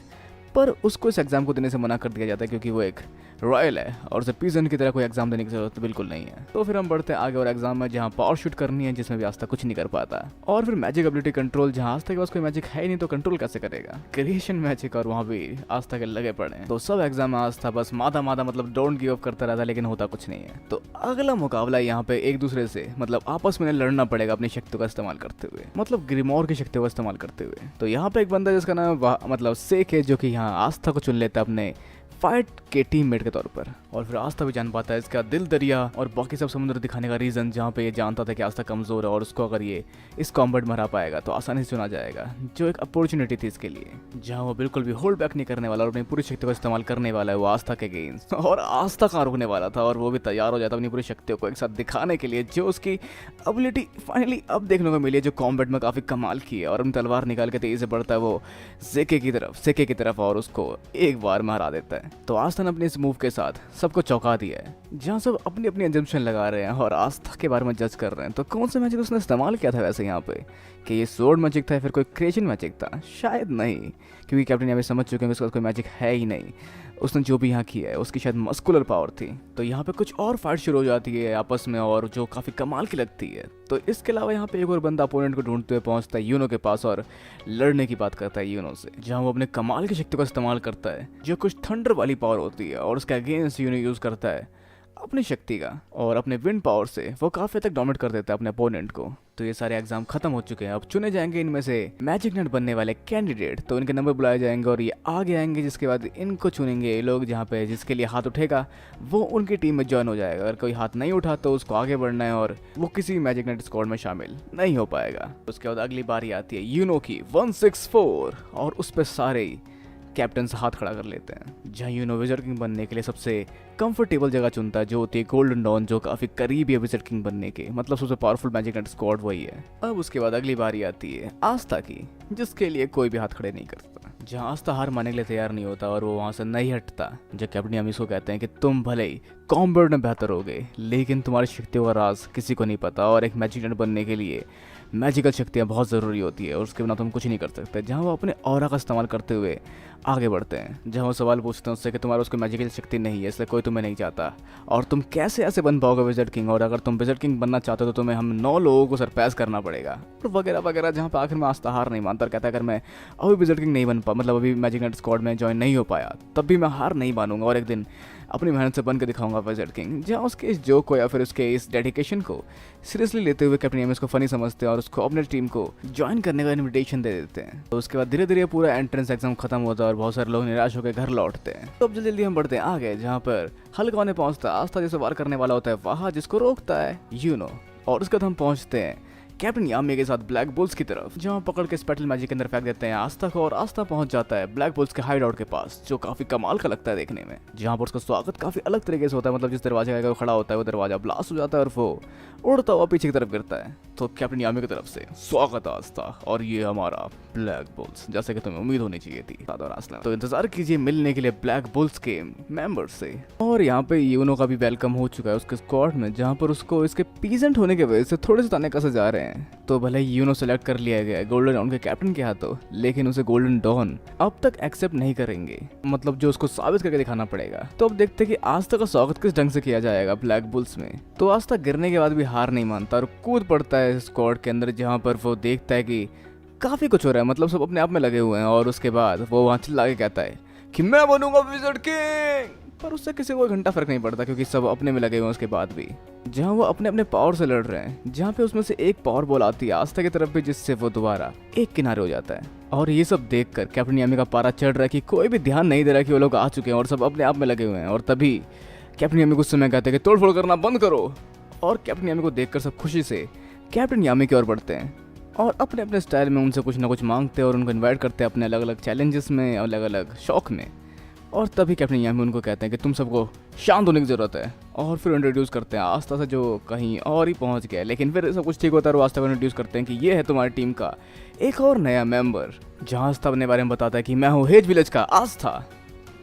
[SPEAKER 1] पर उसको इस एग्ज़ाम को देने से मना कर दिया जाता है क्योंकि वो एक रॉयल है और उसे पीजन की तरह कोई एग्जाम देने की जरूरत बिल्कुल नहीं है। तो फिर हम बढ़ते हैं आगे और एग्जाम में, जहाँ पावर शूट करनी है, जिसमें भी आस्था कुछ नहीं कर पाता। और फिर मैजिक एबिलिटी कंट्रोल, जहाँ आस्था के पास कोई मैजिक है ही नहीं तो कंट्रोल कैसे करेगा, क्रिएशन मैजिक, और वहाँ भी आस्था के लगे पड़े हैं। तो सब एग्जाम में आस्था बस मादा मतलब डोंट गिव अप करता रहता है, लेकिन होता कुछ नहीं है। तो अगला मुकाबला यहाँ पे एक दूसरे से मतलब आपस में लड़ना पड़ेगा अपनी शक्तियों का इस्तेमाल करते हुए, मतलब ग्रिमोर की शक्तियों का इस्तेमाल करते हुए। तो यहाँ पे एक बंदा जिसका नाम मतलब सेक है, जो कि यहाँ आस्था को चुन लेता है अपने फाइट के टीममेट के तौर पर। और फिर आस्था भी जान पाता है इसका दिल दरिया और बाकी सब समुद्र दिखाने का रीजन, जहाँ पे ये जानता था कि आस्था कमजोर है और उसको अगर ये इस कॉम्बैट में हरा पाएगा तो आसानी से चुना जाएगा, जो एक अपॉर्चुनिटी थी इसके लिए, जहाँ वो बिल्कुल भी होल्ड बैक नहीं करने वाला और अपनी पूरी शक्ति को इस्तेमाल करने वाला है वो आस्था के अगेंस्ट। और आस्था कहाँ रुकने वाला था, और वो भी तैयार हो जाता अपनी पूरी शक्तियों को एक साथ दिखाने के लिए, जो उसकी एबिलिटी फाइनली अब देखने को मिली है, जो कॉम्बैट में काफी कमाल की है। और अपनी तलवार निकाल के तेजी से बढ़ता है वो सेके की तरफ और उसको एक बार में हरा देता है। तो आस्था ने अपने इस मूव के साथ सबको चौंका दिया है, जहाँ सब अपनी अपनी एजम्पशन लगा रहे हैं और आस्था के बारे में जज कर रहे हैं। तो कौन सा मैजिक उसने इस्तेमाल किया था वैसे यहाँ पे, कि ये स्वॉर्ड मैजिक था या फिर कोई क्रिएशन मैजिक था? शायद नहीं, क्योंकि कैप्टन यहाँ पे समझ चुके हैं उसके पास कोई मैजिक है ही नहीं। उसने जो भी यहाँ किया है उसकी शायद मस्कुलर पावर थी। तो यहाँ पे कुछ और फाइट शुरू हो जाती है आपस में, और जो काफ़ी कमाल की लगती है। तो इसके अलावा यहाँ पे एक और बंदा अपोनेंट को ढूंढते हुए पहुँचता है यूनो के पास और लड़ने की बात करता है यूनो से, जहाँ वो अपने कमाल की शक्ति का इस्तेमाल करता है, जो कुछ थंडर वाली पावर होती है, और उसके अगेंस्ट यूनो यूज़ करता है अपनी शक्ति का, और अपने विंड पावर से वो काफी तक डोमिनेट कर देता है अपने अपोनेंट को। तो ये सारे एग्जाम खत्म हो चुके हैं। अब चुने जाएंगे इनमें से मैजिक नाइट बनने वाले कैंडिडेट, तो इनके नंबर बुलाए जाएंगे और ये आगे आएंगे, जिसके बाद इनको चुनेंगे लोग, जहाँ पे जिसके लिए हाथ उठेगा वो उनकी टीम में ज्वाइन हो जाएगा। अगर कोई हाथ नहीं उठा तो उसको आगे बढ़ना है और वो किसी मैजिक नाइट स्क्वाड में शामिल नहीं हो पाएगा। उसके बाद अगली बारी आती है यूनो की 164, और उस पर सारे कैप्टन से हाथ खड़ा कर लेते हैं, जहाँ यूनो विज़र्ड किंग बनने के लिए सबसे कंफर्टेबल जगह चुनता है, जो होती है गोल्डन डॉन, जो काफ़ी करीब है विज़र्ड किंग बनने के, मतलब सबसे पावरफुल मैजिक नाइट स्क्वाड वही है। अब उसके बाद अगली बारी आती है आस्था की, जिसके लिए कोई भी हाथ खड़े नहीं करता, जहाँ आस्था हार मानने के लिए तैयार नहीं होता और वो वहाँ से नहीं हटता। जब कैप्टन यामी को कहते हैं कि तुम भले ही कॉम्बैट में बेहतर हो गए, लेकिन तुम्हारी शक्तियों का राज किसी को नहीं पता, और एक मैजिक नाइट बनने के लिए मैजिकल शक्तियाँ बहुत ज़रूरी होती है और उसके बिना तुम कुछ नहीं कर सकते। जहाँ वो अपने ऑरा का इस्तेमाल करते हुए आगे बढ़ते हैं, जहाँ वो सवाल पूछते हैं उससे कि तुम्हारा उसको मैजिकल शक्ति नहीं है, इसलिए कोई तुम्हें नहीं चाहता, और तुम कैसे ऐसे बन पाओगे विज़र्ड किंग, और अगर तुम विज़र्ड किंग बनना चाहते हो तो तुम्हें हम 9 लोगों को सरपास करना पड़ेगा, और वगैरह वगैरह। जहाँ पर आखिर में आस्था हार नहीं मानता और कहता है अगर मैं अभी विज़र्ड किंग नहीं बन पा, मतलब अभी मैजिक नाइट स्क्वाड में ज्वाइन नहीं हो पाया, तब भी मैं हार नहीं मानूंगा और एक दिन अपनी मेहनत से बन के दिखाऊंगा विज़र्ड किंग। जहाँ उसके इस जोक को या फिर उसके इस डेडिकेशन को सीरियसली लेते हुए कैप्टन यामी उसको फनी समझते हैं और उसको अपने टीम को ज्वाइन करने का इन्विटेशन दे देते हैं। तो उसके बाद धीरे धीरे पूरा एंट्रेंस एग्जाम खत्म होता है और बहुत सारे लोग निराश होकर घर लौटते हैं। तो अब जल्दी जल्दी हम बढ़ते हैं आगे, जहाँ पर हल्का होने पहुंचता है आस्था जैसे वार करने वाला होता है वहाँ, जिसको रोकता है यूनो, और उसके बाद हम पहुंचते हैं कैप्टन यामी के साथ ब्लैक बुल्स की तरफ, जहां पकड़ के स्पेटल मैजिक के अंदर फेंक देते हैं आस्था को, और आस्था पहुंच जाता है ब्लैक बुल्स के हाइड आउट के पास, जो काफी कमाल का लगता है देखने में, जहां पर उसका स्वागत काफी अलग तरीके से होता है। मतलब जिस दरवाजे का वो खड़ा होता है वो दरवाजा ब्लास्ट हो जाता है और वो उड़ता हुआ पीछे की तरफ गिरता है। तो कैप्टन यामी की तरफ से स्वागत आस्था, और ये हमारा ब्लैक बुल्स, जैसे कि तुम्हें उम्मीद होनी चाहिए थी। तो इंतजार कीजिए मिलने के लिए ब्लैक बुल्स के मेंबर से। और यहाँ पे यूनो का भी वेलकम हो चुका है उसके स्क्वाड में, जहाँ पर उसको इसके पीजेंट होने की वजह से थोड़े से ताने कसे जा रहे हैं। तो भले ही यूनो सेलेक्ट कर लिया गया है गोल्डन डॉन के कैप्टन के हाथों, लेकिन उसे गोल्डन डॉन अब तक एक्सेप्ट नहीं करेंगे, मतलब जो उसको साबित करके दिखाना पड़ेगा। तो अब देखते हैं कि आस्था का स्वागत किस ढंग से किया जाएगा ब्लैक बुल्स में। तो आस्था गिरने के बाद भी हार नहीं मानता और कूद पड़ता है स्क्वाड के अंदर, जहाँ पर वो देखता है कि काफी कुछ हो रहा है, मतलब सब अपने आप में लगे हुए हैं, और उसके बाद वो वहाँ चिल्ला के कहता है कि मैं बनूंगा विज़र्ड किंग। पर उससे किसी को घंटा फर्क नहीं पड़ता, क्योंकि सब अपने में लगे हुए हैं उसके बाद भी, जहाँ वो अपने अपने पावर से लड़ रहे हैं, जहाँ पे उसमें से एक पावर बॉल आती है आस्था की तरफ भी, जिससे वो दोबारा एक किनारे हो जाता है। और ये सब देखकर कैप्टन यामी का पारा चढ़ रहा है कि कोई भी ध्यान नहीं दे रहा कि वो लोग आ चुके हैं और सब अपने आप में लगे हुए हैं। और तभी कैप्टन यामी गुस्से में कहते हैं कि तोड़फोड़ करना बंद करो, और कैप्टन यामी को देखकर सब खुशी से कैप्टन यामी की ओर बढ़ते हैं और अपने अपने स्टाइल में उनसे कुछ ना कुछ मांगते हैं और उनको इन्वाइट करते हैं अपने अलग अलग चैलेंजेस में, अलग अलग शौक में। और तभी कैप्टन यामी उनको कहते हैं कि तुम सबको शांत होने की ज़रूरत है, और फिर इंट्रोड्यूस करते हैं आस्था से, जो कहीं और ही पहुंच गया। लेकिन फिर सब कुछ ठीक होता है और आस्था को इंट्रोड्यूस करते हैं कि ये है तुम्हारी टीम का एक और नया मेंबर, जहाँ आस्था अपने बारे में बताता है कि मैं हूँ हेज विलेज का आस्था।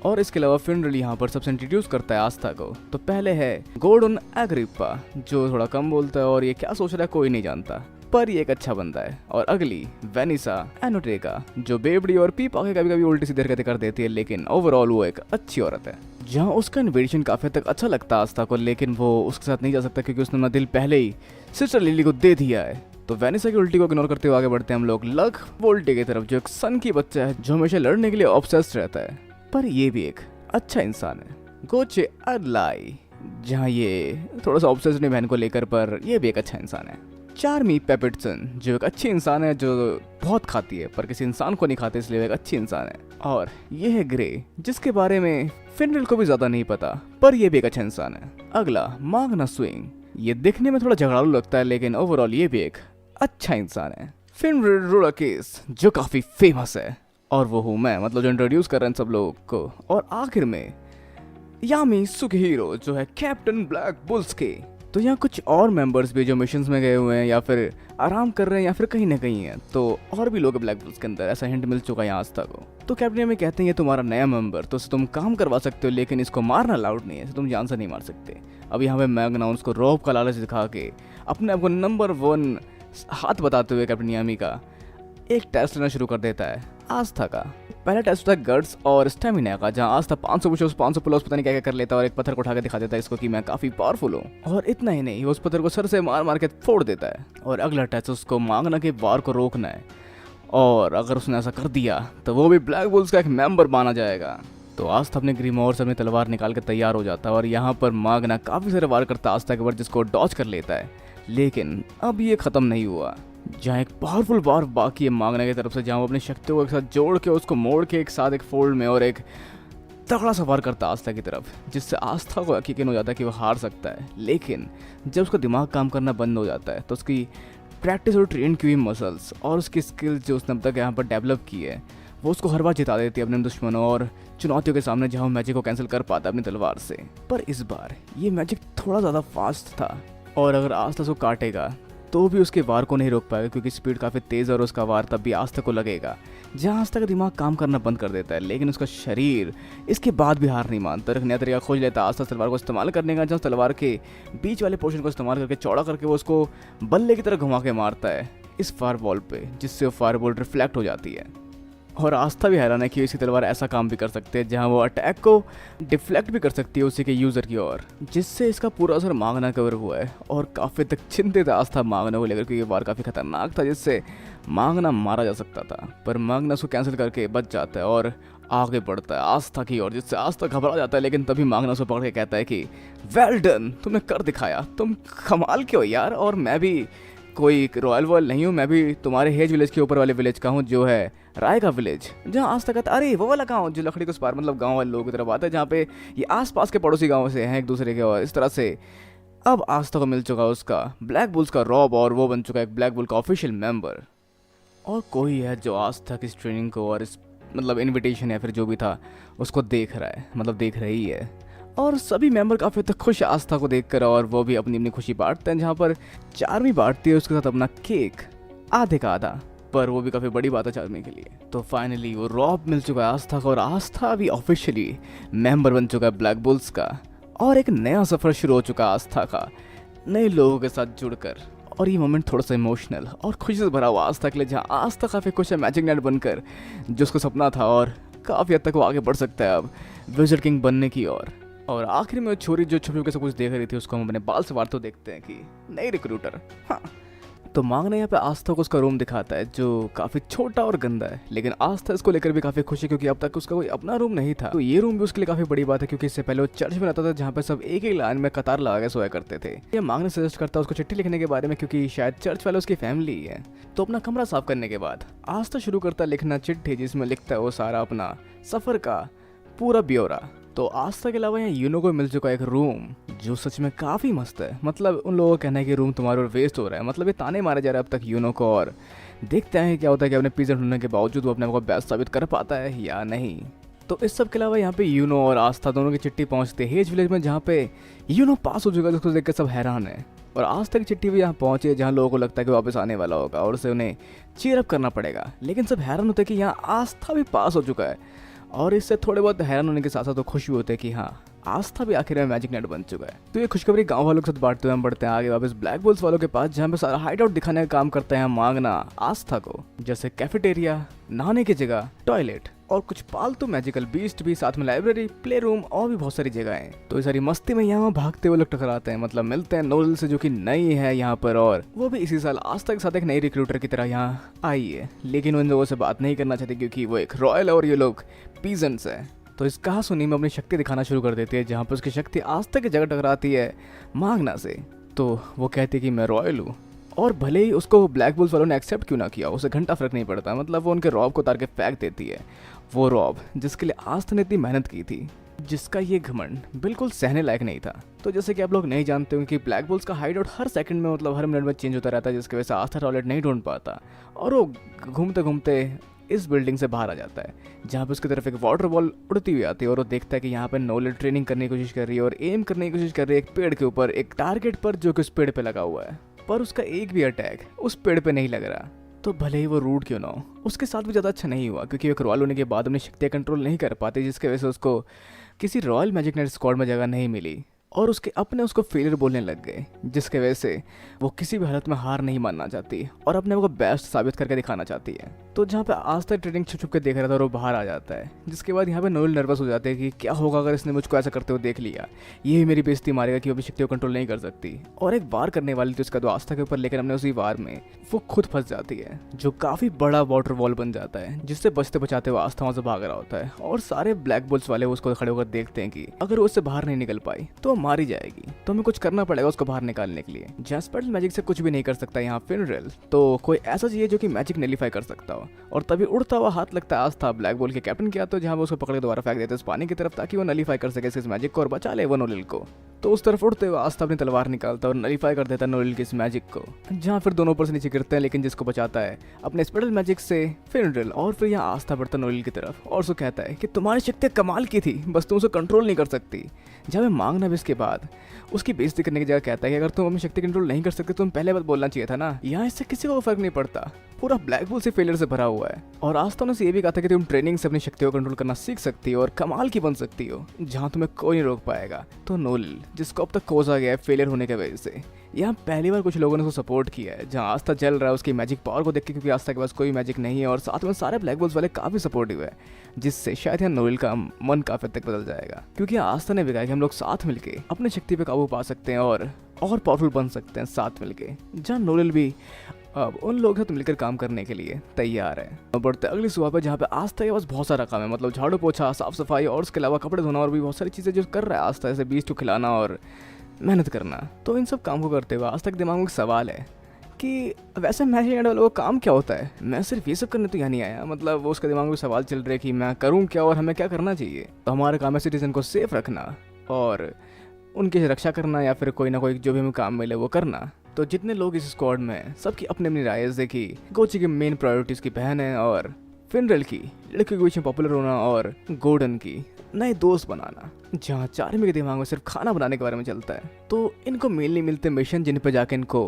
[SPEAKER 1] और इसके अलावा फिनरल यहाँ पर सबसे इंट्रोड्यूस करता है आस्था को। तो पहले है गोर्डन एग्रिप्पा, जो थोड़ा कम बोलता है और ये क्या सोच रहा है कोई नहीं जानता, पर ये एक अच्छा बंदा है। और अगली वेनिसा एनोटेका, जो बेबड़ी और पीपा के कभी कभी उल्टी सीधी हरकतें कर देती है, लेकिन ओवरऑल वो एक अच्छी औरत है। जहाँ उसका इन्विटेशन काफी हद तक अच्छा लगता है आस्था को, लेकिन वो उसके साथ नहीं जा सकता क्योंकि उसने अपना दिल पहले ही सिस्टर लिली को दे दिया है। तो वेनिसा की उल्टी को इग्नोर करते हुए आगे बढ़ते हैं हम लोग लक वोल्टी की तरफ, जो एक सन की बच्चा है जो हमेशा लड़ने के लिए ऑब्सेस्ड रहता है, पर ये भी एक अच्छा इंसान है। गोचे अडलाई, जहाँ ये थोड़ा सा ऑब्सेस्ड अपनी बहन को लेकर, पर ये भी एक अच्छा इंसान है। चार्मी पेपिटसन, जो एक अच्छी इंसान है जो बहुत खाती है पर किसी इंसान को नहीं खाती, इसलिए एक अच्छी इंसान है। और ये है ग्रे, जिसके बारे में फिनरल को भी ज्यादा नहीं पता, पर ये भी एक अच्छा इंसान है। अगला माग्ना स्विंग, ये दिखने में थोड़ा झगड़ालू लगता है, लेकिन ओवरऑल ये भी एक अच्छा इंसान है। फिनरल रोलाकेस, जो काफी फेमस है, और वो हूँ मैं, मतलब जो इंट्रोड्यूस कर रहे हैं सब लोगों को। और आखिर में यामी सुगिहिरो, जो है कैप्टन ब्लैक बुल्स के। तो यहाँ कुछ और मेंबर्स भी जो मिशंस में गए हुए हैं या फिर आराम कर रहे हैं या फिर कहीं ना कहीं हैं, तो और भी लोग ब्लैक बुल्स के अंदर, ऐसा हिंट मिल चुका है यहाँ आस्था को। तो कैप्टन में कहते हैं ये तुम्हारा नया मेंबर, तो तुम काम करवा सकते हो, लेकिन इसको मारना अलाउड नहीं है, तुम जान से नहीं मार सकते। अब यहाँ पे मैग्ना उसको रॉब का लालच दिखा के अपने आपको नंबर 1 हाथ बताते हुए कैप्टन यामी का एक टेस्ट लेना शुरू कर देता है आस्था का। पहला टेस्ट होता है गट्स और स्टेमिना का, जहाँ आस्था 500 पुशअप्स 500 पुलअप्स पता नहीं क्या क्या कर लेता है और एक पत्थर को उठा के दिखा देता है इसको कि मैं काफी पावरफुल हूँ। और इतना ही नहीं, उस पत्थर को सर से मार मार के फोड़ देता है। और अगला टेस्ट उसको मांगना के वार को रोकना है, और अगर उसने ऐसा कर दिया तो वो भी ब्लैक बुल्स का एक मेंबर माना जाएगा। तो आस्था अपने ग्रीमोर से अपनी तलवार निकाल के तैयार हो जाता है और यहाँ पर मांगना काफी सारे वार करता है आस्था के ऊपर, जिसको डॉज कर लेता है। लेकिन अब ये खत्म नहीं हुआ, जहाँ एक पावरफुल वार बाकी है मांगना की तरफ से, जहाँ वो अपनी शक्तियों को एक साथ जोड़ के उसको मोड़ के एक साथ एक फोल्ड में और एक तगड़ा सा वार करता है आस्था की तरफ, जिससे आस्था को यकीन हो जाता है कि वो हार सकता है। लेकिन जब उसका दिमाग काम करना बंद हो जाता है, तो उसकी प्रैक्टिस और ट्रेन की हुई मसल्स और उसकी स्किल्स जो उसने अब तक यहाँ पर डेवलप की है, वो उसको हर बार जिता देती है अपने दुश्मनों और चुनौतियों के सामने, जहाँ वो मैजिक को कैंसिल कर पाता है अपनी तलवार से। पर इस बार ये मैजिक थोड़ा ज़्यादा फास्ट था और अगर आस्था उसको काटेगा तो भी उसके वार को नहीं रोक पाएगा, क्योंकि स्पीड काफ़ी तेज़ है और उसका वार तब भी आस्था को लगेगा, जहाँ आस्था का दिमाग काम करना बंद कर देता है। लेकिन उसका शरीर इसके बाद भी हार नहीं मानता, एक नया तरीका खोज लेता है आस्था तलवार को इस्तेमाल करने का, जहाँ तलवार के बीच वाले पोर्शन को इस्तेमाल करके चौड़ा करके वो उसको बल्ले की तरह घुमा के मारता है इस फायर वॉल पे, जिससे वो फायर वॉल रिफ्लेक्ट हो जाती है। और आस्था भी हैरान है कि इसकी तलवार ऐसा काम भी कर सकते हैं, जहां वो अटैक को डिफ्लेक्ट भी कर सकती है उसी के यूज़र की ओर, जिससे इसका पूरा असर मांगना कवर हुआ है। और काफ़ी तक चिंतित है आस्था मांगना को लेकर, क्योंकि ये वार काफ़ी खतरनाक था जिससे मांगना मारा जा सकता था। पर मांगना उसको कैंसिल करके बच जाता है और आगे बढ़ता है आस्था की ओर, जिससे आस्था घबरा जाता है। लेकिन तभी मांगना उसको पकड़ के कहता है कि वेल डन, तुमने कर दिखाया, तुम कमाल के हो यार, और मैं भी कोई रॉयल वॉयल नहीं हूँ, मैं भी तुम्हारे हेज विलेज के ऊपर वाले विलेज का हूँ, जो है रायगा विलेज। जहाँ आज तक अरे वो वाला गाँव जो लकड़ी को पार, मतलब गाँव वाले लोगों की तरफ आता है, जहाँ पे ये आसपास के पड़ोसी गाँव से हैं एक दूसरे के। और इस तरह से अब आस्था को मिल चुका उसका ब्लैक बुल्स का रॉब, और वो बन चुका है एक ब्लैक बुल का ऑफिशियल मेंबर। और कोई है जो आस्था की इस ट्रेनिंग को और इस मतलब इनविटेशन या फिर जो भी था उसको देख रहा है, मतलब देख रही है। और सभी मेंबर काफ़ी तक खुश है आस्था को देखकर, और वो भी अपनी अपनी खुशी बांटते हैं, जहाँ पर चार्मी बांटती है उसके साथ अपना केक आधे का आधा, पर वो भी काफ़ी बड़ी बात है चार्मी के लिए। तो फाइनली वो रॉब मिल चुका है आस्था को, और आस्था भी ऑफिशियली मेंबर बन चुका है ब्लैक बुल्स का, और एक नया सफ़र शुरू हो चुका है आस्था का नए लोगों के साथ जुड़कर। और ये मोमेंट थोड़ा सा इमोशनल और खुशी से भरा हुआ आस्था के लिए, जहाँ आस्था काफ़ी खुश है मैजिक नाइट बनकर, जो उसको सपना था, और काफ़ी हद तक वो आगे बढ़ सकता है अब विज़र्ड किंग बनने की ओर। और आखिर में वो छोरी जो छुप के सब कुछ देख रही थी, उसको हम अपने बाल से वारते देखते हैं कि नई रिक्रूटर। हाँ, तो मांगना यहाँ पे आस्था को उसका रूम दिखाता है, जो काफ़ी छोटा और गंदा है। लेकिन आस्था इसको लेकर भी काफ़ी खुश है, क्योंकि अब तक उसका कोई अपना रूम नहीं था। तो ये रूम भी उसके लिए काफ़ी बड़ी बात है, क्योंकि इससे पहले वो चर्च में रहता था, जहाँ पे सब एक एक लाइन में कतार लगा के सोया करते थे। ये मांगना सजेस्ट करता है उसको चिट्ठी लिखने के बारे में, क्योंकि शायद चर्च वाले उसकी फैमिली ही है। तो अपना कमरा साफ करने के बाद आस्था शुरू करता है लिखना चिट्ठी, जिसमें लिखता है वो सारा अपना सफ़र का पूरा ब्यौरा। तो आस्था के अलावा यहाँ यूनो को मिल चुका एक रूम, जो सच में काफ़ी मस्त है। मतलब उन लोगों का कहना है कि रूम तुम्हारे और वेस्ट हो रहा है, मतलब ये ताने मारे जा रहे हैं अब तक यूनो को। और देखते हैं क्या होता है कि अपने पीछे ढूंढने के बावजूद वो अपने को बेस्ट साबित कर पाता है या नहीं। तो इस सब के अलावा यहाँ पे यूनो और आस्था दोनों की चिट्ठी पहुँचती है हेज विलेज में, जहाँ पे यूनो पास हो चुका है, जिसको देख कर सब हैरान है। और आस्था की चिट्ठी भी यहाँ पहुँची है, जहाँ लोगों को लगता है कि वापस आने वाला होगा और उसे उन्हें चीयर अप करना पड़ेगा। लेकिन सब हैरान होते हैं कि यहाँ आस्था भी पास हो चुका है, और इससे थोड़े बहुत हैरान होने के साथ साथ तो खुशी होते हैं कि हाँ, आस्था भी आखिर में मैजिक नाइट बन चुका है। तो ये खुशखबरी गांव वालों के साथ बांटते हुए हम बढ़ते हैं आगे वापस ब्लैक बुल्स वालों के पास, जहाँ पे सारा हाइड आउट दिखाने का काम करते हैं मांगना आस्था को, जैसे कैफेटेरिया, नहाने की जगह, टॉयलेट और कुछ पालतू मैजिकल बीस्ट भी, साथ में लाइब्रेरी, प्ले रूम और भी बहुत सारी जगहें। तो इस सारी मस्ती में यहाँ भागते हुए लोग टकराते हैं, मतलब मिलते हैं नोजल से, जो कि नई है यहाँ पर, और वो भी इसी साल आस्था के साथ एक नई रिक्रूटर की तरह यहाँ आई है। लेकिन उन लोगों से बात नहीं करना चाहती, क्योंकि वो एक रॉयल और ये लोग पीजेंट्स हैं। तो इस कहा सुनी में अपनी शक्ति दिखाना शुरू कर देती है, जहाँ पर उसकी शक्ति आस्था की जगह टकराती है मांगना से। तो वो कहती है कि मैं रॉयल हूँ, और भले ही उसको ब्लैक बुल्स वालों ने एक्सेप्ट क्यों ना किया, उसे घंटा फर्क नहीं पड़ता। मतलब वो उनके रॉब को उतार के फेंक देती है, वो रॉब जिसके लिए आस्था ने इतनी मेहनत की थी, जिसका ये घमंड बिल्कुल सहने लायक नहीं था। तो जैसे कि आप लोग नहीं जानते हो कि ब्लैक बुल्स का हाइड आउट हर सेकंड में, मतलब हर मिनट में चेंज होता रहता है, जिसकी वजह से आस्था टॉयलेट नहीं ढूंढ पाता, और वो घूमते घूमते इस बिल्डिंग से बाहर आ जाता है, जहाँ पे उसकी तरफ एक वाटर बॉल उड़ती हुई आती है, और वो देखता है कि यहाँ पे नोलेट ट्रेनिंग करने की कोशिश कर रही है और एम करने की कोशिश कर रही है एक पेड़ के ऊपर, एक टारगेट पर, जो कि उस पेड़ पे लगा हुआ है, पर उसका एक भी अटैक उस पेड़ पे नहीं लग रहा। तो भले ही वो रूड क्यों ना हो, उसके साथ भी ज़्यादा अच्छा नहीं हुआ, क्योंकि एक रॉयल होने के बाद अपनी शक्तियाँ कंट्रोल नहीं कर पाती, जिसकी वजह से उसको किसी रॉयल मैजिक नाइट स्क्वाड में जगह नहीं मिली, और उसके अपने उसको फेलियर बोलने लग गए, जिसके वजह से वो किसी भी हालत में हार नहीं मानना चाहती और अपने को बेस्ट साबित करके दिखाना चाहती है। तो जहाँ पे आज तक ट्रेनिंग छुप छुप के देख रहा था और वो बाहर आ जाता है, जिसके बाद यहाँ पे नोएल नर्वस हो जाते हैं कि क्या होगा अगर इसने मुझको ऐसा करते हुए देख लिया, ये भी मेरी बेइज्जती मारेगा कि वो भी शक्ति को कंट्रोल नहीं कर सकती। और एक वार करने वाली थी उसका तो आस्था के ऊपर, लेकिन हमने उसी वार में वो खुद फंस जाती है, जो काफ़ी बड़ा वाटर वॉल बन जाता है, जिससे बचते बचाते हुए आस्था वहाँ से भाग रहा होता है। और सारे ब्लैक बुल्स वाले उसको खड़े होकर देखते हैं कि अगर वो उससे बाहर नहीं निकल पाई तो वो मारी जाएगी, तो हमें कुछ करना पड़ेगा उसको बाहर निकालने के लिए। जैस्पर मैजिक से कुछ भी नहीं कर सकता यहाँ फिनरेल, तो कोई ऐसा चाहिए जो कि मैजिक नेलीफाई कर सकता हो। हो। और तभी उड़ता हुआ हाथ लगता है आस्था ब्लैक बोल के कैप्टन के हाथ, तो जहाँ वो उसको पकड़ के दोबारा फेंक देते हैं उस पानी की तरफ, ताकि वो नलीफाई कर सके इस मैजिक को और बचा ले वो नोलिल को। तो उस तरफ उड़ते हुए आस्था अपनी तलवार निकालता है और नलीफाई कर देता है नोलिल की इस मैजिक को, जहाँ फिर दोनों ऊपर से नीचे गिरते हैं, लेकिन जिसको बचाता है अपने स्पेशल मैजिक से फिनरिल। और फिर यहाँ आस्था बढ़ता नोलिल की तरफ और उसको कहता है कि तुम्हारी शक्ति कमाल की थी, बस तुम उसे कंट्रोल नहीं कर सकती। जब मांगना भी इसके बाद उसकी बेइज्जती करने की जगह कहता है कि अगर तुम अपनी शक्ति कंट्रोल नहीं कर सकते तुम पहले बात बोलना चाहिए था ना। यहाँ इससे किसी को फर्क नहीं पड़ता, पूरा ब्लैक होल से फेलियर से भरा हुआ है। और आस्था ने ये भी कहा था कि तुम ट्रेनिंग से अपनी शक्तियों को कंट्रोल करना सीख सकती हो और कमाल की बन सकती हो, जहाँ तुम्हें कोई नहीं रोक पाएगा। तो नोलिल, जिसको अब तक कोसा गया है फेलियर होने की वजह से, यहाँ पहली बार कुछ लोगों ने उसको सपोर्ट किया है। जहाँ आस्था जल रहा है उसकी मैजिक पावर को देख के, क्योंकि आस्था के पास कोई मैजिक नहीं है और साथ में सारे ब्लैक होल्स वाले काफी सपोर्टिव है, जिससे शायद यहाँ नोलिल का मन काफी हद तक बदल जाएगा। क्योंकि आस्था ने भी कहा कि हम लोग साथ मिलके अपनी शक्ति पे काबू पा सकते हैं और पावरफुल बन सकते हैं साथ मिलके। जहाँ नोलिल भी अब उन लोगों के साथ मिलकर काम करने के लिए तैयार है। बढ़ते अगली सुबह पे, जहाँ पे आस्था के पास बहुत सारा काम है, मतलब झाड़ू पोछा, साफ सफाई और उसके अलावा कपड़े धोना और भी बहुत सारी चीजें जो कर रहा है आस्था, जैसे बीज को खिलाना और मेहनत करना। तो इन सब काम को करते हुए आस्था के दिमाग में एक सवाल है कि वैसे मैजिक लैंड वालों का काम क्या होता है, मैं सिर्फ ये सब करने तो यहाँ नहीं आया। मतलब वो उसके दिमाग में सवाल चल रहे कि मैं करूँ क्या और हमें क्या करना चाहिए। तो हमारा काम है सिटीजन को सेफ रखना और उनकी रक्षा करना, या फिर कोई ना कोई जो भी हमें काम मिले वो करना। तो जितने लोग इस स्क्वाड में हैं सबकी अपनी अपनी राय है कि गोची की मेन प्रायोरिटी उसकी बहन है और फिनरल की लड़की के बीच में पॉपुलर होना और गोल्डन की नए दोस्त बनाना। जहाँ चार्मी के दिमाग में सिर्फ खाना बनाने के बारे में चलता है। तो इनको मिलने मिलते मिशन जिन पे जाके इनको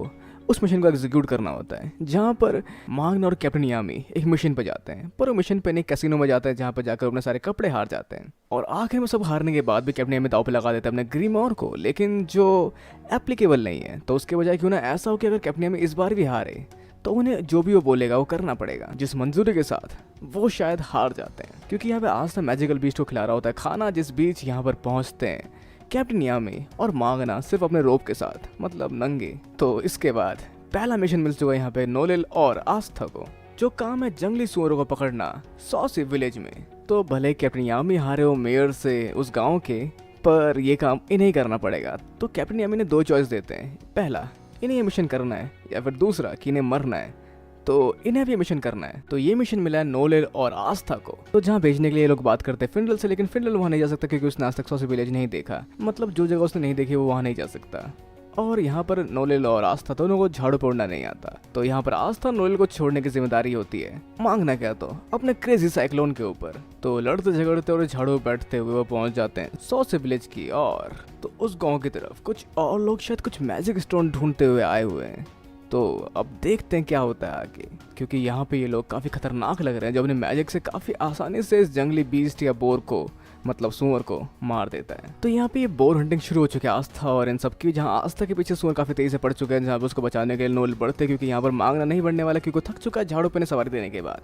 [SPEAKER 1] उस मिशन को एग्जीक्यूट करना होता है, जहाँ पर मांगना और कैप्टन यामी एक मिशन पे जाते हैं। पर वो मिशन पे नहीं कैसीनो में जाते हैं, जहाँ पर जाकर अपने सारे कपड़े हार जाते हैं। और आखिर में सब हारने के बाद भी कैप्टन यामी दाव पे लगा देता है अपने ग्रीमोर को, लेकिन जो एप्लीकेबल नहीं है। तो उसके बजाय क्यों ना ऐसा हो कि अगर कैप्टन यामी इस बार भी हारे तो उन्हें जो भी वो बोलेगा वो करना पड़ेगा, जिस मंजूरी के साथ वो शायद हार जाते हैं। क्योंकि यहाँ पे आस्था मैजिकल बीस्ट को खिला रहा होता है खाना, जिस बीच यहाँ पर पहुँचते हैं कैप्टन यामी और मांगना सिर्फ अपने रोप के साथ, मतलब नंगे। तो इसके बाद पहला मिशन मिल चुका है यहाँ पे नोलिल और आस्था को, जो काम है जंगली सुअरों को पकड़ना सॉसी विलेज में। तो भले कैप्टन यामी हारे हो मेयर से उस गांव के, पर ये काम इन्हें ही करना पड़ेगा। तो कैप्टन यामी ने दो चॉइस देते हैं, पहला इन्हें ये मिशन करना है या फिर दूसरा कि इन्हें मरना है। तो इन्हें भी मिशन करना है। तो ये मिशन मिला है नोलिल और आस्था को। तो जहाँ भेजने के लिए ये लोग बात करते हैं फिनरल से, लेकिन फिनरल वहाँ नहीं जा सकता क्योंकि उसने आज तक सॉसी विलेज नहीं देखा। मतलब जो जगह उसने नहीं देखी वो वहाँ नहीं जा सकता। और यहाँ पर नोलिल और आस्था दोनों को झाड़ू पोड़ना नहीं आता। तो यहाँ पर आस्था नोलिल को छोड़ने की जिम्मेदारी होती है, मांगना क्या तो अपने क्रेजी साइक्लोन के ऊपर। तो लड़ते झगड़ते और झाड़ू बैठते हुए वो पहुंच जाते हैं सॉसी विलेज की और तो उस गांव की तरफ कुछ और लोग शायद कुछ मैजिक स्टोन ढूंढते हुए आए हुए हैं। तो अब देखते हैं क्या होता है आगे, क्योंकि यहाँ पे ये लोग काफी खतरनाक लग रहे हैं, जो अपने मैजिक से काफी आसानी से इस जंगली बीस्ट या बोर को, मतलब सुअर को मार देता है। तो यहाँ पे ये बोर हंटिंग शुरू हो चुकी है आस्था और इन सब की, जहाँ आस्था के पीछे सुअर काफी तेजी से पड़ चुके हैं, जहाँ पे उसको बचाने के लिए नोलिल बढ़ते, क्योंकि यहाँ पर मांगना नहीं बढ़ने वाला, क्योंकि थक चुका है झाड़ू पे सवारी देने के बाद।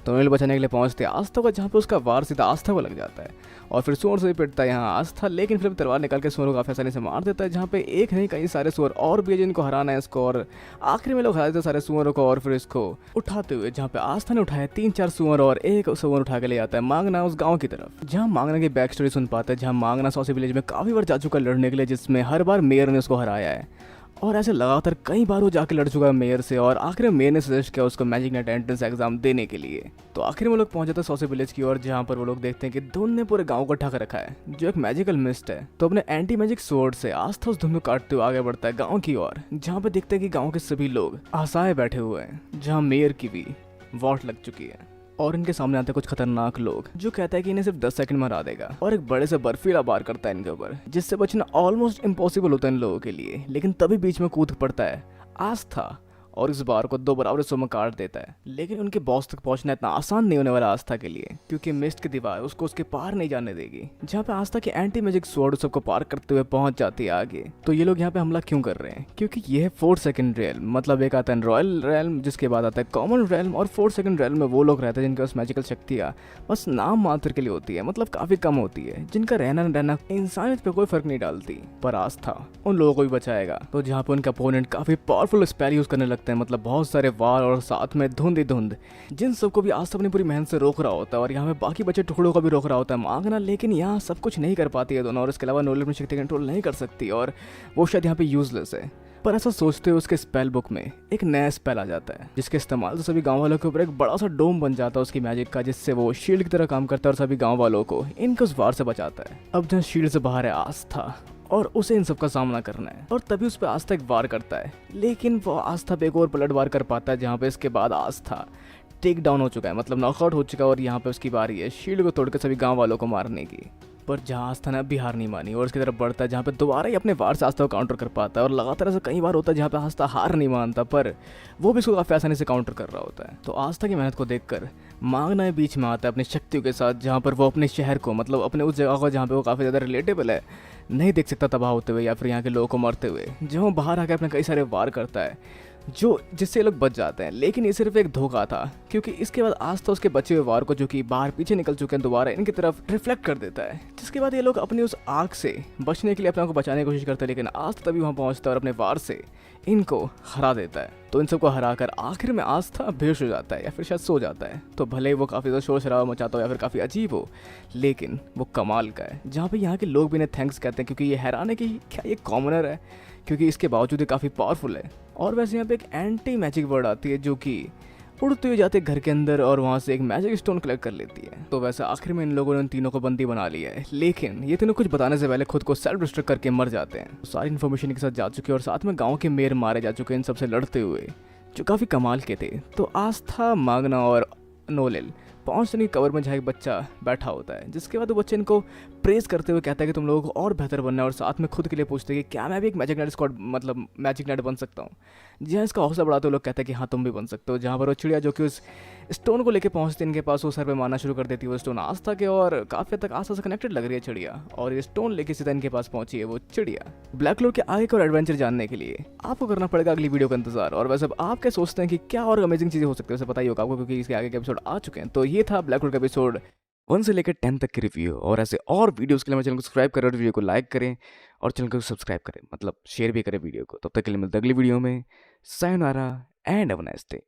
[SPEAKER 1] तो नोलिल बचाने के लिए पहुंचते आस्था को, जहाँ पे उसका वार सीधा आस्था को लग जाता है और फिर सुअर से भी पिटता है यहाँ आस्था, लेकिन फिर तलवार निकाल के सुअर को काफी आसानी से मार देता है। जहाँ पे एक नहीं कई सारे सुअर और भी है जिनको हराना है इसको, और आखिर में लोग हरा देते हैं सारे सुअरों को और फिर इसको उठाते हुए, जहाँ पे आस्था ने उठाया 3-4 सुअर और एक सुअर उठा के ले जाता है मांगना उस गाँव की तरफ, जहाँ मांगना की बैक स्टोरी सुन पाता है, जहाँ मांगना सॉसी विलेज में काफी बार जा चुका लड़ने के लिए, जिसमें हर बार मेयर ने उसको हराया है और ऐसे लगातार कई बार वो जाके लड़ चुका है मेयर से। और आखिर में मेयर ने सजेस्ट किया उसको मैजिक नाइट एंट्रेंस एग्जाम देने के लिए। तो आखिर में वो लोग पहुंच जाते हैं सॉसी विलेज की ओर, जहाँ पर वो लोग देखते हैं कि धुन ने पूरे गांव को ढक रखा है, जो एक मैजिकल मिस्ट है। तो अपने एंटी मैजिक स्वॉर्ड से आस्था उस धुन को काटते हुए आगे बढ़ता है गाँव की ओर, जहाँ पे देखते हैं कि गाँव के सभी लोग आशाएं बैठे हुए हैं, जहाँ मेयर की भी वॉट लग चुकी है। और इनके सामने आते हैं कुछ खतरनाक लोग, जो कहता है कि इन्हें सिर्फ 10 सेकंड में हरा देगा और एक बड़े से बर्फीला बार करता है इनके ऊपर, जिससे बचना ऑलमोस्ट इम्पॉसिबल होता है इन लोगों के लिए। लेकिन तभी बीच में कूद पड़ता है आस्था और इस बार को 2 बराबर हिस्सों में काट देता है। लेकिन उनके बॉस तक पहुंचना इतना आसान नहीं होने वाला आस्था के लिए, क्योंकि मिस्ट की दीवार उसको उसके पार नहीं जाने देगी। जहाँ पे आस्था की एंटी मैजिक स्वॉर्ड सबको पार करते हुए पहुंच जाती है आगे। तो ये लोग यहाँ पे हमला क्यों कर रहे हैं, क्योंकि ये है 4th सेकंड रेल्म, मतलब एक आता है रॉयल रेल्म, जिसके बाद आता है कॉमन रेल्म, और 4th सेकंड रेल्म में वो लोग रहते हैं जिनके पास मैजिकल शक्तियाँ बस नाम मात्र के लिए होती है, मतलब काफी कम होती है, जिनका रहना न रहना इंसानियत पे कोई फर्क नहीं डालती। पर आस्था उन लोगों को भी बचाएगा। तो जहाँ पे उनका अपोनेंट काफी पावरफुल स्पेल यूज करने लगते हैं, मतलब बहुत सारे वार और साथ में धुंध ही धुंध, जिन सबको भी आस्था अपनी पूरी मेहनत से रोक रहा होता है, और यहाँ पे बाकी बचे टुकड़ों को भी रोक रहा होता है मांगना, लेकिन यहाँ सब कुछ नहीं कर पाती है दोनों। और इसके अलावा नोलिल अपनी शक्ति कंट्रोल नहीं कर सकती और वो शायद यहाँ पे यूजलेस है। पर ऐसा सोचते हुए उसके स्पेल बुक में एक नया स्पेल आ जाता है, जिसके इस्तेमाल से सभी गांव वालों के ऊपर एक बड़ा सा डोम बन जाता है उसकी मैजिक का, जिससे वो शील्ड की तरह काम करता है और सभी गांव वालों को इनके उस वार से बचाता है। अब जहाँ शील्ड से बाहर है आस्था, और उसे इन सब का सामना करना है, और तभी उस पर आस्था एक वार करता है, लेकिन वो आस्था पे एक और पलट वार कर पाता है, जहाँ पे इसके बाद आस्था टेक डाउन हो चुका है, मतलब नॉकआउट हो चुका है, और यहाँ पे उसकी बारी है शील्ड को तोड़कर सभी गांव वालों को मारने की। पर जहाँ आस्था ने अब भी हार नहीं मानी और उसकी तरफ बढ़ता है, जहाँ पे दोबारा ही अपने वार से आस्था को काउंटर कर पाता है, और लगातार ऐसा कई बार होता है जहाँ पे आस्था हार नहीं मानता, पर वो भी इसको काफ़ी आसानी से काउंटर कर रहा होता है। तो आस्था की मेहनत को देखकर मांगना बीच में आता है अपनी शक्तियों के साथ, जहाँ पर वो अपने शहर को, मतलब अपने उस जगह को जहाँ पे वो काफ़ी ज़्यादा रिलेटेबल है, नहीं देख सकता तबाह होते हुए या फिर यहाँ के लोगों को मरते हुए, जो वो बाहर आकर अपने कई सारे वार करता है, जो जिससे ये लोग बच जाते हैं। लेकिन ये सिर्फ एक धोखा था, क्योंकि इसके बाद आस्था उसके बचे हुए वार को, जो कि बाहर पीछे निकल चुके हैं, दोबारा इनकी तरफ रिफ्लेक्ट कर देता है, जिसके बाद ये लोग अपनी उस आग से बचने के लिए अपने को बचाने की कोशिश करते हैं, लेकिन आस्था तभी वहाँ पहुँचता है और अपने वार से इनको हरा देता है। तो इन सबको हराकर आखिर में आस्था बेहोश हो जाता है या फिर शायद सो जाता है। तो भले ही वो काफ़ी ज़्यादा शोर शराबा मचाता हो या फिर काफ़ी अजीब हो, लेकिन वो कमाल का है, जहाँ पे यहाँ के लोग भी इन्हें थैंक्स कहते हैं, क्योंकि ये हैरान है कि क्या ये कॉमनर है, क्योंकि इसके बावजूद ये काफ़ी पावरफुल है। और वैसे यहाँ पे एक एंटी मैजिक वर्ड आती है, जो कि उड़ते हुए जाते घर के अंदर और वहाँ से एक मैजिक स्टोन कलेक्ट कर लेती है। तो वैसे आखिर में इन लोगों ने उन तीनों को बंदी बना लिया है, लेकिन ये तीनों कुछ बताने से पहले खुद को सेल्फ डिस्ट्रक्ट करके मर जाते हैं। तो सारी इन्फॉर्मेशन के साथ जा चुके हैं और साथ में गाँव के मेयर मारे जा चुके हैं इन सबसे लड़ते हुए, जो काफ़ी कमाल के थे। तो आस्था, मांगना और नोलेल पहुंचने की कवर में जहाँ एक बच्चा बैठा होता है, जिसके बाद वो बच्चे इनको प्रेज करते हुए कहता है कि तुम लोगों को और बेहतर बनना है, और साथ में खुद के लिए पूछते हैं कि क्या मैं भी एक मैजिक नाइट स्क्वाड, मतलब मैजिक नाइट बन सकता हूँ। जहाँ इसका हौसला बढ़ाते हुए लोग कहते हैं कि हाँ तुम भी बन सकते हो। जहाँ पर वो चिड़िया जो कि उस स्टोन को लेकर पहुँचते इनके पास, वो सर पे मारना शुरू कर देती है वो स्टोन आस्था के, और काफ़ी हद तक आस्था से कनेक्टेड लग रही है चिड़िया, और ये स्टोन लेके सीधा इनके पास पहुंची है वो चिड़िया। ब्लैक लोड के आगे का एडवेंचर जानने के लिए आपको करना पड़ेगा अगली वीडियो का इंतजार। और वैसे अब आप क्या सोचते हैं कि क्या और अमेजिंग चीज़ें हो सकती है, वैसे पता ही होगा आपको, क्योंकि इसके आगे के एपिसोड आ चुके हैं। तो ये था ब्लैक लोड का एपिसोड 1 से लेकर 10 तक की रिव्यू, और ऐसे और वीडियोस के लिए मेरे चैनल को सब्सक्राइब करें और वीडियो को लाइक करें और चैनल को सब्सक्राइब करें, मतलब शेयर भी करें वीडियो को। तब तक के लिए मिलते हैं अगली वीडियो में। Sayonara and have a nice day.